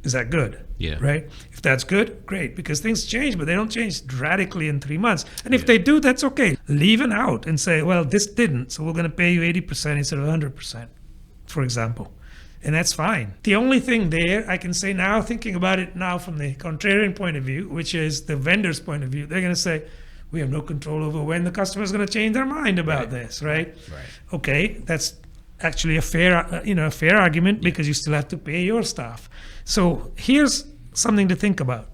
is that good? Yeah. Right? If that's good, great, because things change, but they don't change radically in 3 months. And if they do, that's okay. Leave it out and say, well, this didn't, so we're going to pay you 80% instead of 100%, for example. And that's fine. The only thing there I can say now, thinking about it now from the contrarian point of view, which is the vendor's point of view, they're going to say, we have no control over when the customer is going to change their mind about this, right? Right. Okay, that's actually a fair, a fair argument because you still have to pay your staff. So here's something to think about.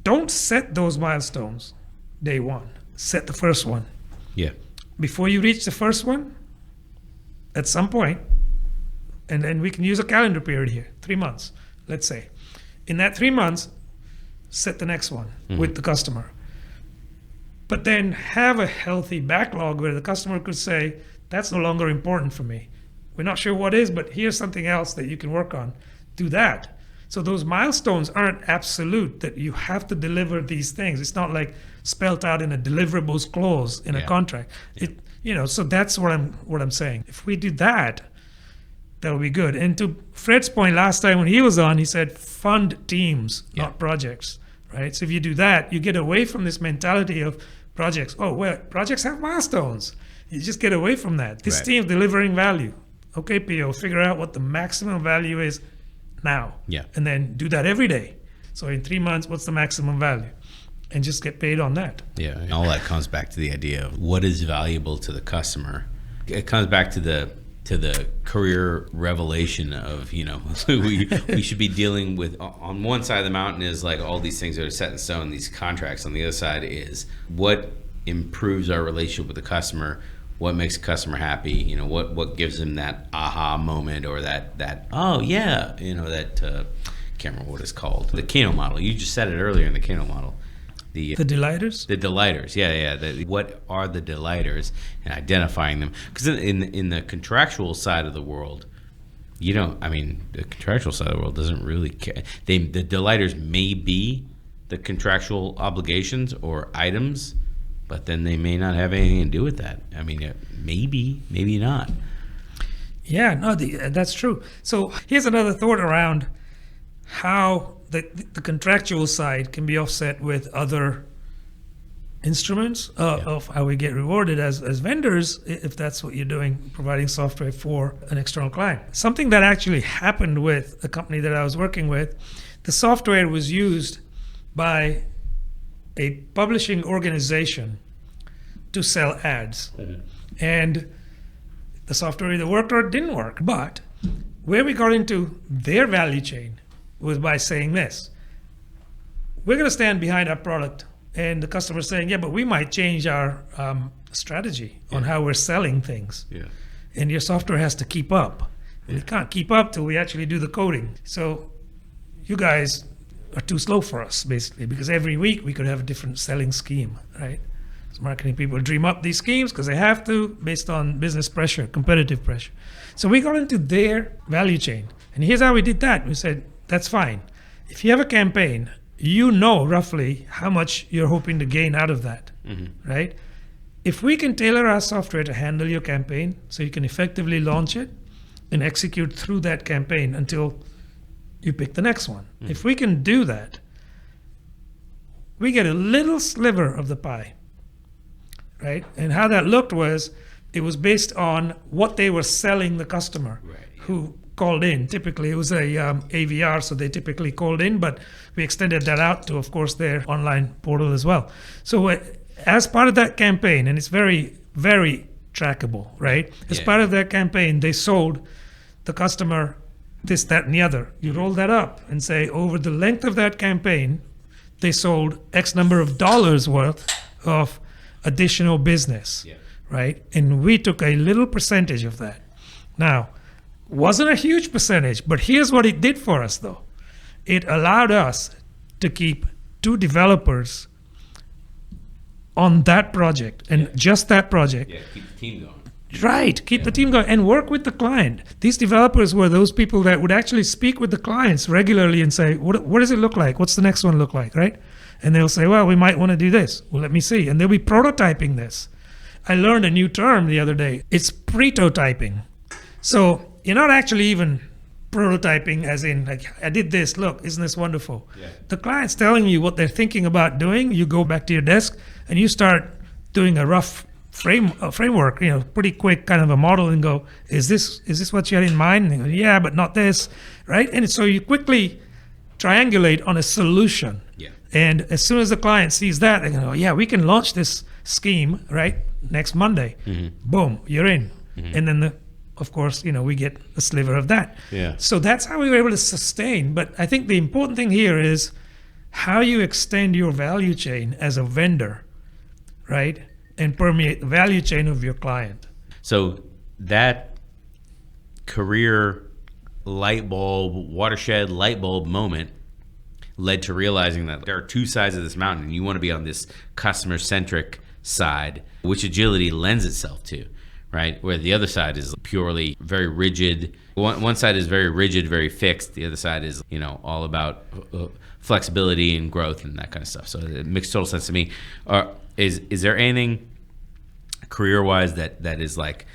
Don't set those milestones day one. Set the first one. Yeah. Before you reach the first one, at some point, and then we can use a calendar period here, 3 months, let's say. In that 3 months, set the next one with the customer. But then have a healthy backlog where the customer could say, that's no longer important for me. We're not sure what is, but here's something else that you can work on. Do that. So those milestones aren't absolute that you have to deliver these things. It's not like spelled out in a deliverables clause in a contract. It, so that's what I'm saying. If we do that, that'll be good. And to Fred's point last time when he was on, he said fund teams, not projects, right? So if you do that, you get away from this mentality of projects. Oh, well, projects have milestones. You just get away from that. This team's delivering value. Okay, PO, figure out what the maximum value is now. Yeah. And then do that every day. So in 3 months, what's the maximum value? And just get paid on that. Yeah. And all that comes back to the idea of what is valuable to the customer. It comes back to the career revelation of, we should be dealing with, on one side of the mountain is like all these things that are set in stone, these contracts. On the other side is what improves our relationship with the customer, what makes the customer happy, what gives them that aha moment or that oh yeah, that can't remember what it's called. The Kano model. You just said it earlier in the Kano model. The delighters? The delighters, yeah. What are the delighters and identifying them? Because in the contractual side of the world, the contractual side of the world doesn't really care. The delighters may be the contractual obligations or items, but then they may not have anything to do with that. I mean, maybe not. Yeah, no, that's true. So here's another thought around how the contractual side can be offset with other instruments of how we get rewarded as vendors, if that's what you're doing, providing software for an external client. Something that actually happened with a company that I was working with, the software was used by a publishing organization to sell ads. And the software either worked or it didn't work. But where we got into their value chain was by saying this: we're going to stand behind our product, and the customer saying, yeah, but we might change our strategy on how we're selling things. And your software has to keep up. And it can't keep up till we actually do the coding. So you guys are too slow for us, basically, because every week we could have a different selling scheme, right? So marketing people dream up these schemes because they have to, based on business pressure, competitive pressure. So we got into their value chain. And here's how we did that. We said, that's fine. If you have a campaign, you know roughly how much you're hoping to gain out of that, right? If we can tailor our software to handle your campaign so you can effectively launch it and execute through that campaign until you pick the next one. If we can do that, we get a little sliver of the pie, right? And how that looked was, it was based on what they were selling the customer who called in. Typically, it was a AVR, so they typically called in, but we extended that out to, of course, their online portal as well. So as part of that campaign, and it's very, very trackable, right? As part of that campaign, they sold the customer this, that, and the other. You roll that up and say, over the length of that campaign, they sold X number of dollars worth of additional business, right? And we took a little percentage of that. Now, wasn't a huge percentage, but here's what it did for us, though. It allowed us to keep 2 developers on that project, and just that project. Yeah, keep the team going. Right, keep the team going and work with the client. These developers were those people that would actually speak with the clients regularly and say, what does it look like? What's the next one look like, right? And they'll say, well, we might want to do this. Well, let me see. And they'll be prototyping this. I learned a new term the other day. It's pretotyping. So you're not actually even prototyping as in like, I did this, look, isn't this wonderful? Yeah. The client's telling you what they're thinking about doing. You go back to your desk and you start doing a rough framework, pretty quick kind of a model, and go, is this what you had in mind? And they go, yeah, but not this, right? And so you quickly triangulate on a solution. Yeah. And as soon as the client sees that, they go, yeah, we can launch this scheme, right, next Monday. Boom, you're in. And then of course, we get a sliver of that. Yeah. So that's how we were able to sustain. But I think the important thing here is how you extend your value chain as a vendor, right? And permeate the value chain of your client. So that career watershed light bulb moment led to realizing that there are two sides of this mountain, and you want to be on this customer-centric side, which agility lends itself to. Right, where the other side is purely very rigid. One side is very rigid, very fixed. The other side is, all about flexibility and growth and that kind of stuff. So it makes total sense to me. Is there anything career-wise that is like,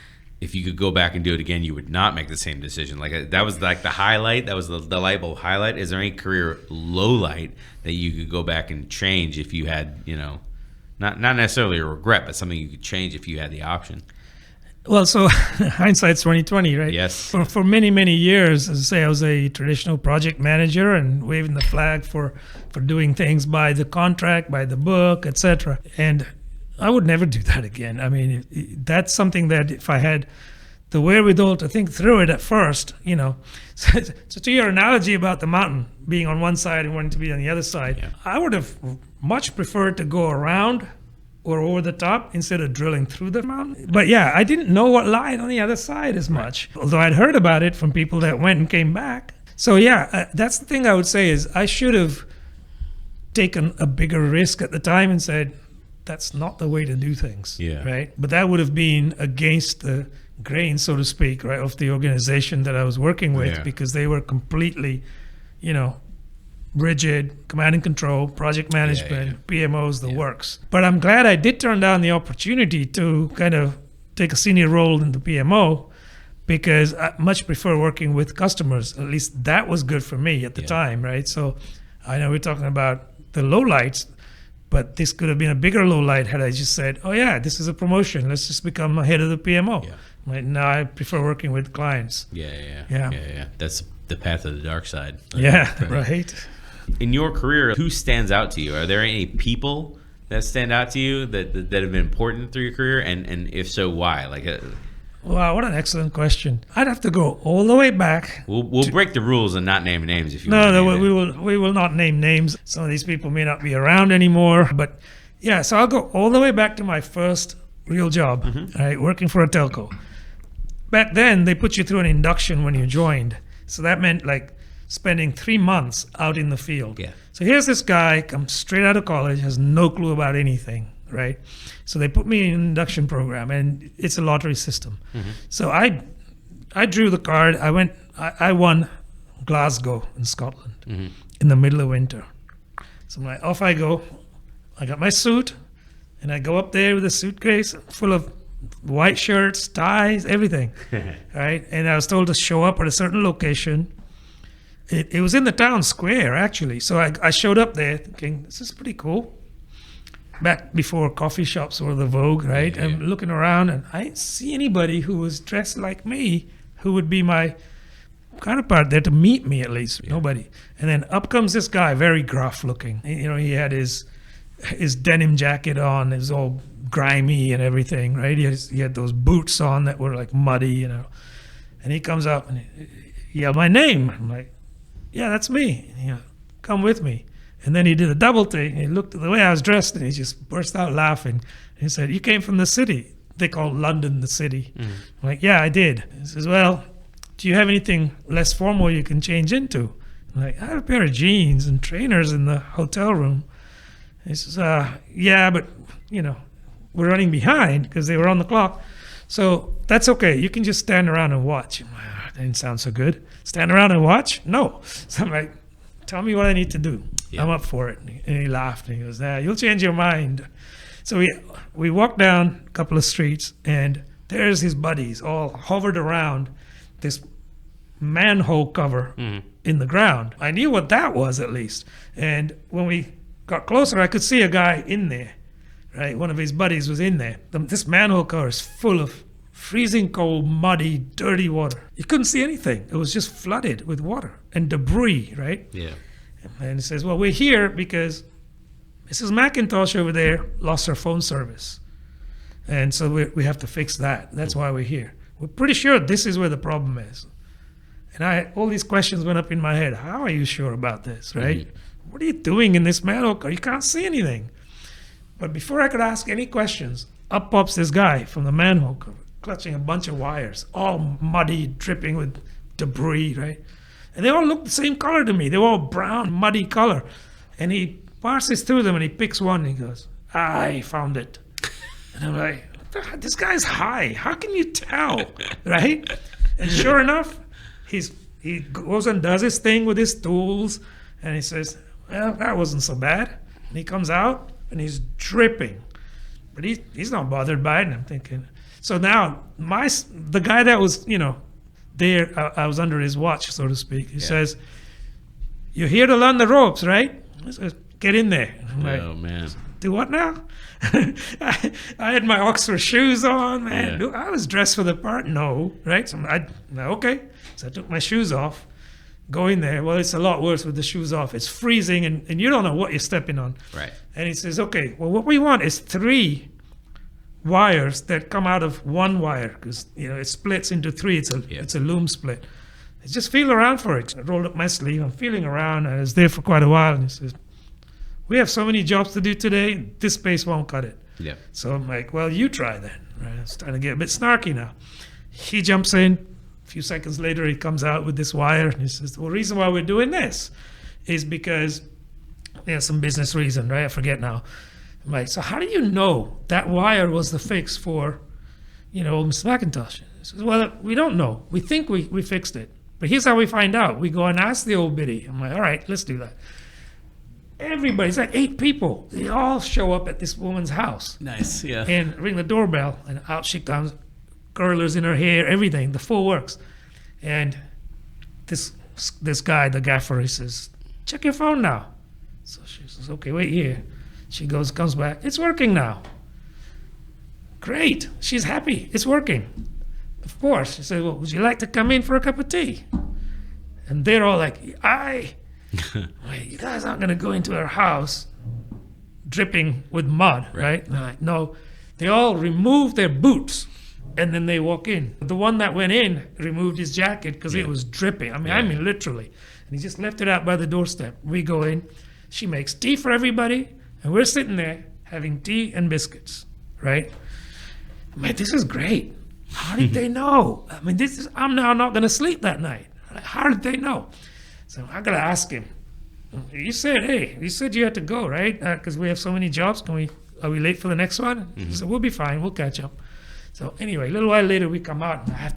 if you could go back and do it again, you would not make the same decision? Like that was like the highlight. That was the light bulb highlight. Is there any career low light that you could go back and change if you had, not necessarily a regret, but something you could change if you had the option? Well, so hindsight's 2020, right? Yes. For many, many years, as I say, I was a traditional project manager and waving the flag for doing things by the contract, by the book, etc. And I would never do that again. I mean, that's something that if I had the wherewithal to think through it at first, So to your analogy about the mountain being on one side and wanting to be on the other side, Yeah. I would have much preferred to go around or over the top instead of drilling through the mountain. But yeah, I didn't know what lied on the other side as much, although I'd heard about it from people that went and came back. So yeah, that's the thing I would say is I should have taken a bigger risk at the time and said, that's not the way to do things, Yeah. right? But that would have been against the grain, so to speak, right, of the organization that I was working with, Yeah. because they were completely, rigid, command and control, project management, PMOs, the works. But I'm glad I did turn down the opportunity to kind of take a senior role in the PMO, because I much prefer working with customers. At least that was good for me at the time, right? So I know we're talking about the lowlights, but this could have been a bigger lowlight had I just said, oh yeah, this is a promotion, let's just become head of the PMO. Yeah. Like, no, I prefer working with clients. Yeah. That's the path of the dark side. Yeah, right. In your career, who stands out to you? Are there any people that stand out to you that have been important through your career? And if so, why? Wow, what an excellent question. I'd have to go all the way back. We'll break the rules and not name names if you No, want. we will not name names. Some of these people may not be around anymore. But yeah, so I'll go all the way back to my first real job, right, working for a telco. Back then, they put you through an induction when you joined. So that meant like spending 3 months out in the field. Yeah. So here's this guy, comes straight out of college, has no clue about anything, right? So they put me in an induction program, and it's a lottery system. So I drew the card. I won Glasgow in Scotland in the middle of winter. So I'm like, off I go. I got my suit, and I go up there with a suitcase full of white shirts, ties, everything, right? And I was told to show up at a certain location. It was in the town square, actually. So I showed up there thinking, this is pretty cool. Back before coffee shops were the vogue, right? Yeah. I'm looking around, and I didn't see anybody who was dressed like me, who would be my counterpart there to meet me, at least. Nobody. And then up comes this guy, very gruff looking. He had his denim jacket on. It was all grimy and everything, right? He had those boots on that were like muddy, And he comes up and he yelled my name. I'm like, yeah, that's me. Come with me. And then he did a double take. He looked at the way I was dressed, and he just burst out laughing. He said, you came from the city. They call London the city. I'm like, yeah, I did. He says, well, do you have anything less formal you can change into? I'm like, I have a pair of jeans and trainers in the hotel room. He says, yeah, but, we're running behind because they were on the clock. So that's okay. You can just stand around and watch. I'm like, that didn't sound so good. Stand around and watch? No. So I'm like, tell me what I need to do. Yeah. I'm up for it. And he laughed, and he goes, you'll change your mind. So we walked down a couple of streets, and there's his buddies all hovered around. this manhole cover in the ground. I knew what that was at least. And when we got closer, I could see a guy in there, right? One of his buddies was in there. This manhole cover is full of freezing cold, muddy, dirty water. You couldn't see anything. It was just flooded with water and debris, right? Yeah. And he says, well, we're here because Mrs. McIntosh over there lost her phone service. And so we have to fix that. That's why we're here. We're pretty sure this is where the problem is. And all these questions went up in my head. How are you sure about this, right? What are you doing in this manhole cover? You can't see anything. But before I could ask any questions, up pops this guy from the manhole cover, clutching a bunch of wires, all muddy, dripping with debris, right? And they all look the same color to me. They were all brown, muddy color. And he passes through them and he picks one and he goes, I found it. And I'm like, this guy's high. How can you tell, right? And sure enough, he goes and does his thing with his tools. And he says, well, that wasn't so bad. And he comes out and he's dripping. But he's not bothered by it. And I'm thinking, so now the guy that was, there, I was under his watch, so to speak. He says, you're here to learn the ropes, right? I says, get in there. I'm like, Oh, man. do what now? I had my Oxford shoes on, man. Yeah. I was dressed for the part. No, right? So okay. So I took my shoes off, go in there. Well, it's a lot worse with the shoes off. It's freezing and you don't know what you're stepping on. Right. And he says, okay, well, what we want is 3 wires that come out of 1 wire because, it splits into 3. It's a loom split. I just feel around for it. I rolled up my sleeve. I'm feeling around. I was there for quite a while. And he says, we have so many jobs to do today. This space won't cut it. Yeah. So I'm like, well, you try then. Right? I was starting to get a bit snarky now. He jumps in. A few seconds later, he comes out with this wire. And he says, well, the reason why we're doing this is because there's some business reason, right? I forget now. I'm like, so how do you know that wire was the fix for, Miss McIntosh? He says, well, we don't know. We think we fixed it. But here's how we find out. We go and ask the old biddy. I'm like, all right, let's do that. Everybody's like 8 people. They all show up at this woman's house Nice. Yeah. and ring the doorbell. And out she comes, curlers in her hair, everything, the full works. And this guy, the gaffer, he says, check your phone now. So she says, okay, wait here. She comes back. It's working now. Great. She's happy. It's working. Of course. She said, well, would you like to come in for a cup of tea? And they're all like, wait, you guys aren't going to go into our house dripping with mud, right? And they're like, no. They all remove their boots and then they walk in. The one that went in removed his jacket because it was dripping. I mean, literally. And he just left it out by the doorstep. We go in. She makes tea for everybody. And we're sitting there having tea and biscuits, right? Man, this is great. How did they know? I mean, I'm now not going to sleep that night. How did they know? So I got to ask him. You said you had to go, right? Because we have so many jobs. Are we late for the next one? He said, we'll be fine. We'll catch up. So anyway, a little while later, we come out and I have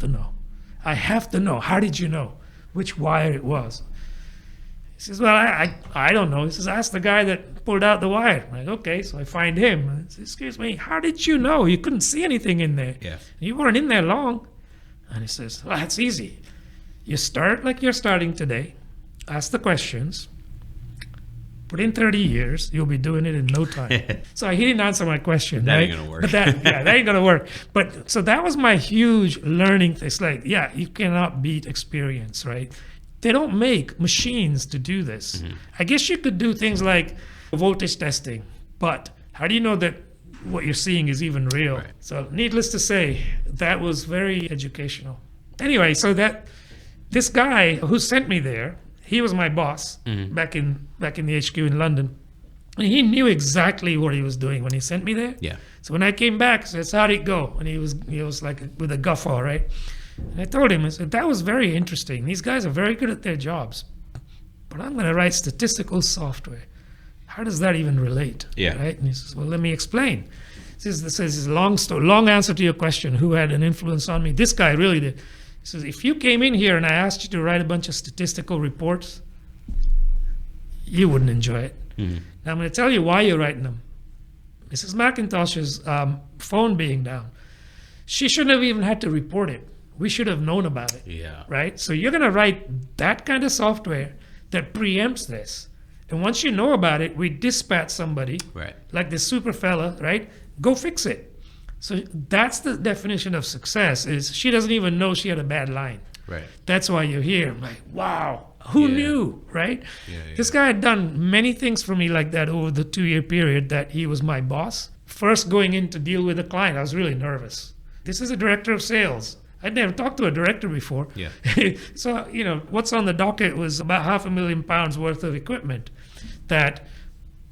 to know. How did you know which wire it was? He says, well, I don't know. He says, ask the guy that pulled out the wire. I'm like, okay, so I find him. I said, excuse me, how did you know? You couldn't see anything in there. Yeah. You weren't in there long. And he says, well, that's easy. You start like you're starting today. Ask the questions. Put in 30 years. You'll be doing it in no time. So he didn't answer my question. That right? ain't going to work. But that ain't going to work. But so that was my huge learning thing. It's like, you cannot beat experience, right? They don't make machines to do this. I guess you could do things like voltage testing, but how do you know that what you're seeing is even real? Right. So needless to say, that was very educational. Anyway, so this guy who sent me there, he was my boss back in the HQ in London. And he knew exactly what he was doing when he sent me there. Yeah. So when I came back, I said, how'd it go? And he was like with a guffaw, right? And I told him, I said, that was very interesting. These guys are very good at their jobs. But I'm going to write statistical software. How does that even relate? Yeah. Right? And he says, well, let me explain. This is a long answer to your question, who had an influence on me. This guy really did. He says, if you came in here and I asked you to write a bunch of statistical reports, you wouldn't enjoy it. Now I'm going to tell you why you're writing them. Mrs. McIntosh's phone being down. She shouldn't have even had to report it. We should have known about it. Yeah. Right? So you're going to write that kind of software that preempts this. And once you know about it, we dispatch somebody, Right. like this super fella, right? Go fix it. So that's the definition of success, is she doesn't even know she had a bad line. Right. That's why you're here. I'm like, wow, who Yeah. knew, right? Yeah, This guy had done many things for me like that over the 2-year period that he was my boss. First, going in to deal with a client, I was really nervous. This is a director of sales. I'd never talked to a director before. Yeah. So, what's on the docket was about £500,000 worth of equipment that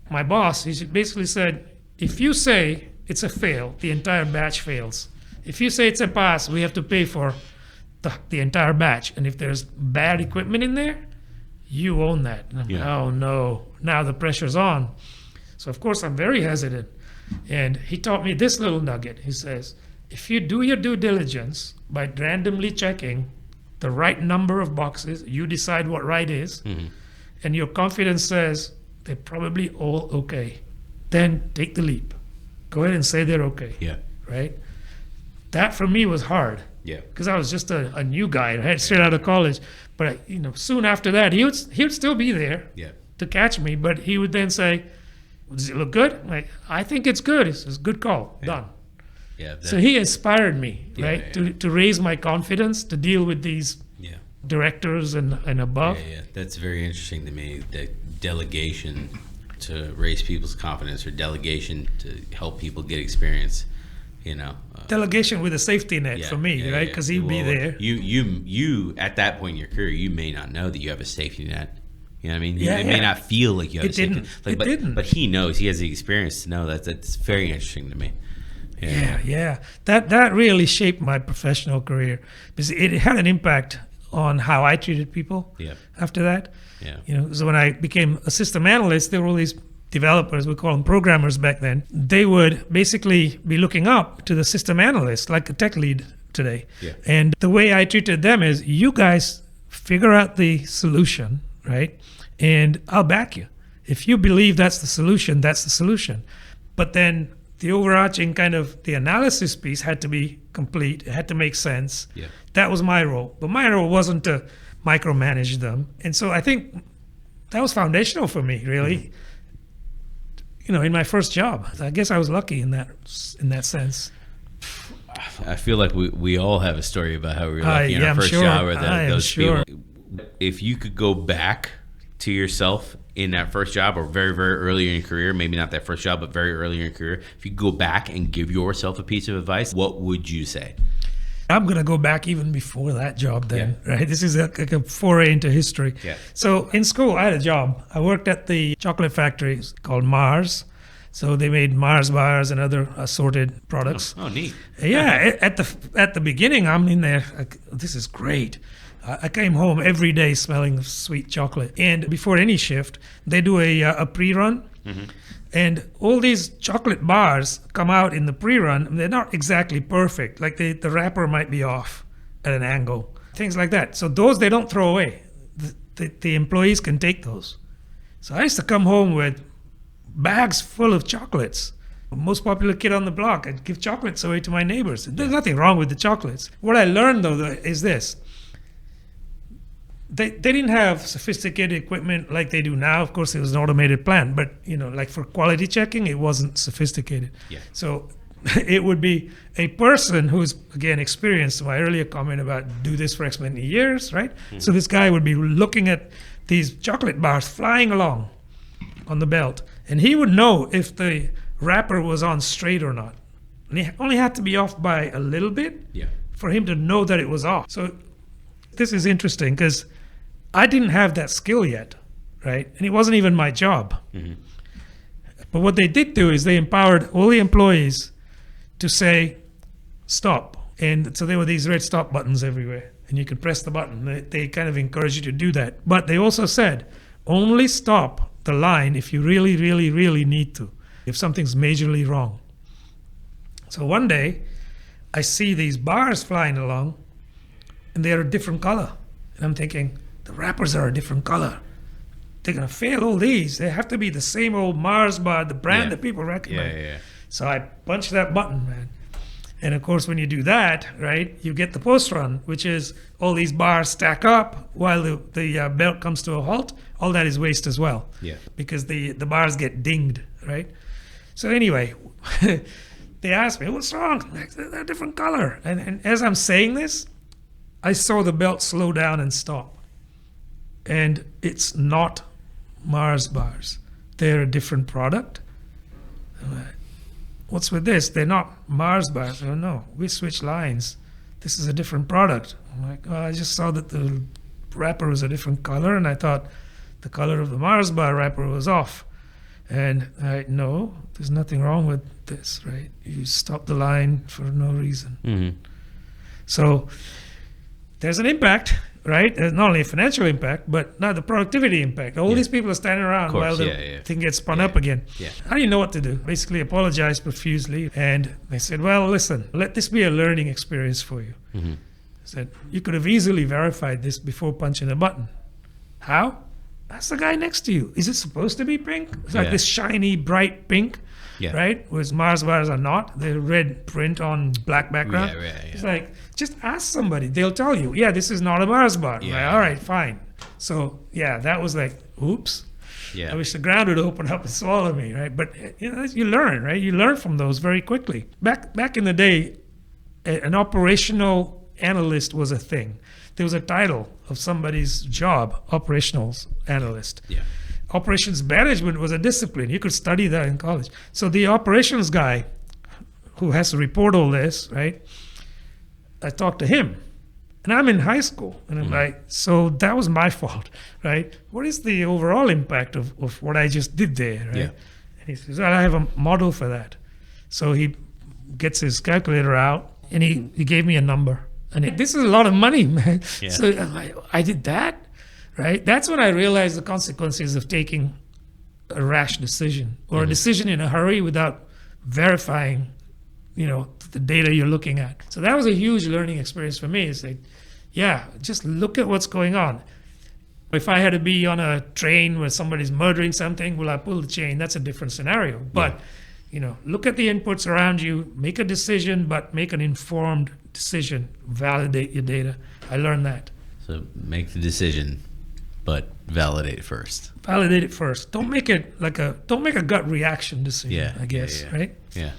my boss, he basically said, if you say it's a fail, the entire batch fails. If you say it's a pass, we have to pay for the entire batch. And if there's bad equipment in there, you own that. And I'm like, Yeah. oh no, now the pressure's on. So of course I'm very hesitant. And he taught me this little nugget. He says, if you do your due diligence by randomly checking the right number of boxes, you decide what right is, and your confidence says they're probably all okay, then take the leap. Go ahead and say they're okay, Yeah. right? That for me was hard. Yeah. Because I was just a new guy, right, straight out of college. But soon after that, he would still be there Yeah. to catch me. But he would then say, "Does it look good?" I'm like, I think it's good. It's a good call. Done. Yeah. So he inspired me, Yeah, right, yeah. to raise my confidence to deal with these Yeah. directors and above. Yeah. That's very interesting to me. That delegation to raise people's confidence, or delegation to help people get experience. Delegation with a safety net for me, right? Because he'd be there. You at that point in your career, you may not know that you have a safety net. You know what I mean? Yeah, it may not feel like you have It a safety didn't. net. It didn't. But he knows. He has the experience to know that. That's very interesting to me. Yeah. That really shaped my professional career because it had an impact on how I treated people. Yeah. After that, Yeah. So when I became a system analyst, there were all these developers, we call them programmers back then. They would basically be looking up to the system analyst, like a tech lead today. Yeah. And the way I treated them is, you guys figure out the solution, right? And I'll back you. If you believe that's the solution, that's the solution. But then the overarching kind of the analysis piece had to be complete. It had to make sense. Yeah. That was my role. But my role wasn't to micromanage them. And so I think that was foundational for me, really. In my first job. I guess I was lucky in that sense. I feel like we all have a story about how we were lucky in our I'm first sure. job, or I am those sure. people. If you could go back to yourself in that first job, or very, very early in your career, maybe not that first job, but very early in your career, if you could go back and give yourself a piece of advice, what would you say? I'm going to go back even before that job then, right? This is like a foray into history. Yeah. So in school, I had a job. I worked at the chocolate factory called Mars. So they made Mars bars and other assorted products. Oh, neat. Yeah, at the beginning, I'm in there, like, this is great. I came home every day smelling of sweet chocolate. And before any shift, they do a pre-run. And all these chocolate bars come out in the pre-run. They're not exactly perfect. Like the wrapper might be off at an angle, things like that. So those they don't throw away. The employees can take those. So I used to come home with bags full of chocolates. Most popular kid on the block. I'd give chocolates away to my neighbors. There's nothing wrong with the chocolates. What I learned though is this. They didn't have sophisticated equipment like they do now. Of course, it was an automated plant, but like for quality checking, it wasn't sophisticated. Yeah. So it would be a person who's, again, experienced. My earlier comment about do this for X many years, right? So this guy would be looking at these chocolate bars flying along on the belt, and he would know if the wrapper was on straight or not. And he only had to be off by a little bit for him to know that it was off. So this is interesting because I didn't have that skill yet, right? And it wasn't even my job. But what they did do is they empowered all the employees to say, stop. And so there were these red stop buttons everywhere, and you could press the button. They kind of encouraged you to do that. But they also said, only stop the line if you really, really, really need to, if something's majorly wrong. So one day, I see these bars flying along, and they're a different color. And I'm thinking, the wrappers are a different color. They're going to fail all these. They have to be the same old Mars bar, the brand that people recognize. So I punched that button, man. And of course, when you do that, right, you get the post run, which is all these bars stack up while the belt comes to a halt. All that is waste as well. Yeah. Because the bars get dinged, right? So anyway, they asked me, what's wrong? They're a different color. And as I'm saying this, I saw the belt slow down and stop. And it's not Mars bars. They're a different product. I'm like, what's with this? They're not Mars bars. Oh, no, we switched lines. This is a different product. I'm like, oh, I just saw that the wrapper was a different color, and I thought the color of the Mars bar wrapper was off. And no, there's nothing wrong with this, right? You stopped the line for no reason. Mm-hmm. So there's an impact, right? There's not only a financial impact, but not the productivity impact. All these people are standing around while the thing gets spun up again. Yeah. How do you know what to do? Basically apologize profusely. And they said, well, listen, let this be a learning experience for you. Mm-hmm. I said, you could have easily verified this before punching the button. How? That's the guy next to you. Is it supposed to be pink? It's like this shiny, bright pink, right? Whereas Mars bars are not. They're red print on black background. Yeah. It's like, just ask somebody. They'll tell you, yeah, this is not a Mars bar. Yeah. Like, all right, fine. So, yeah, that was like, oops. Yeah. I wish the ground would open up and swallow me, right? But, you learn, right? You learn from those very quickly. Back in the day, an operational analyst was a thing. There was a title of somebody's job, operations analyst. Yeah. Operations management was a discipline. You could study that in college. So the operations guy who has to report all this, right? I talked to him. And I'm in high school. And I'm like, so that was my fault, right? What is the overall impact of what I just did there, right? Yeah. And he says, well, I have a model for that. So he gets his calculator out and he gave me a number. And this is a lot of money, man. Yeah. So I'm like, I did that, right? That's when I realized the consequences of taking a rash decision or a decision in a hurry without verifying, the data you're looking at. So that was a huge learning experience for me. It's like, yeah, just look at what's going on. If I had to be on a train where somebody's murdering something, will I pull the chain? That's a different scenario. But, look at the inputs around you, make a decision, but make an informed decision, validate your data. I learned that. So make the decision, but validate it first. Validate it first. Don't make it don't make a gut reaction decision, I guess, right? Yeah.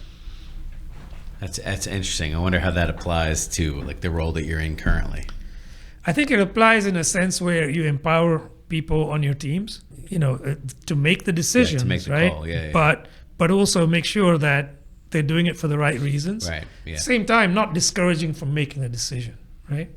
That's interesting. I wonder how that applies to like the role that you're in currently. I think it applies in a sense where you empower people on your teams, to make the decisions, to make the right? call, But also make sure that they're doing it for the right reasons. Right. Yeah. Same time, not discouraging from making a decision, right?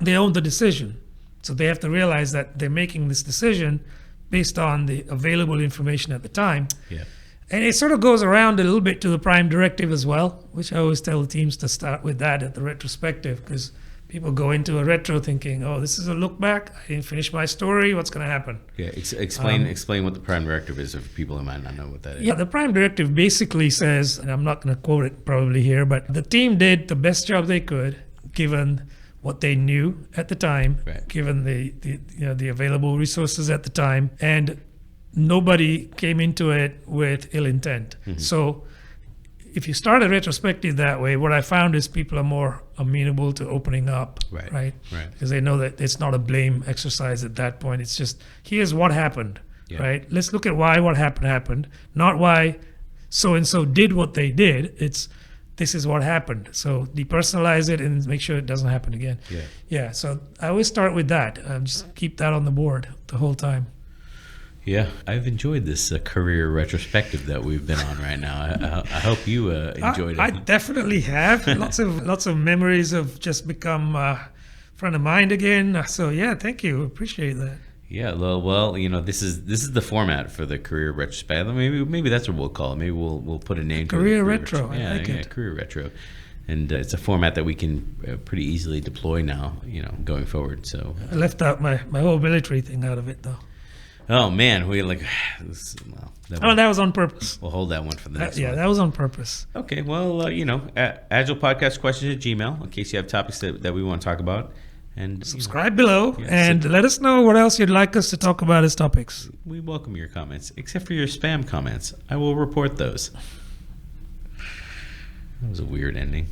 They own the decision. So they have to realize that they're making this decision based on the available information at the time. Yeah. And it sort of goes around a little bit to the prime directive as well, which I always tell the teams to start with that at the retrospective, because people go into a retro thinking, oh, this is a look back. I didn't finish my story. What's going to happen? Yeah. Explain what the prime directive is for people who might not know what that is. Yeah, the prime directive basically says, and I'm not going to quote it probably here, but the team did the best job they could given what they knew at the time, given the available resources at the time, and nobody came into it with ill intent. So if you start a retrospective that way, what I found is people are more amenable to opening up, right? Because they know that it's not a blame exercise at that point. It's just, here's what happened, right? Let's look at why what happened, not why so-and-so did what they did. It's, this is what happened. So depersonalize it and make sure it doesn't happen again. Yeah, so I always start with that. Just keep that on the board the whole time. Yeah, I've enjoyed this career retrospective that we've been on right now. I hope you enjoyed it. I definitely have. Lots of memories have just become front of mind again. So yeah, thank you. Appreciate that. Yeah, well, this is the format for the career retrospective. Maybe that's what we'll call it. Maybe we'll put a name to it. Career retro. I like it. Career retro. And it's a format that we can pretty easily deploy now, going forward. So I left out my whole military thing out of it though. Oh man, that was on purpose. We'll hold that one for the next one. Yeah, that was on purpose. Okay, well, Agile Podcast Questions at Gmail, in case you have topics that we want to talk about. And subscribe below and let us know what else you'd like us to talk about as topics. We welcome your comments, except for your spam comments. I will report those. That was a weird ending.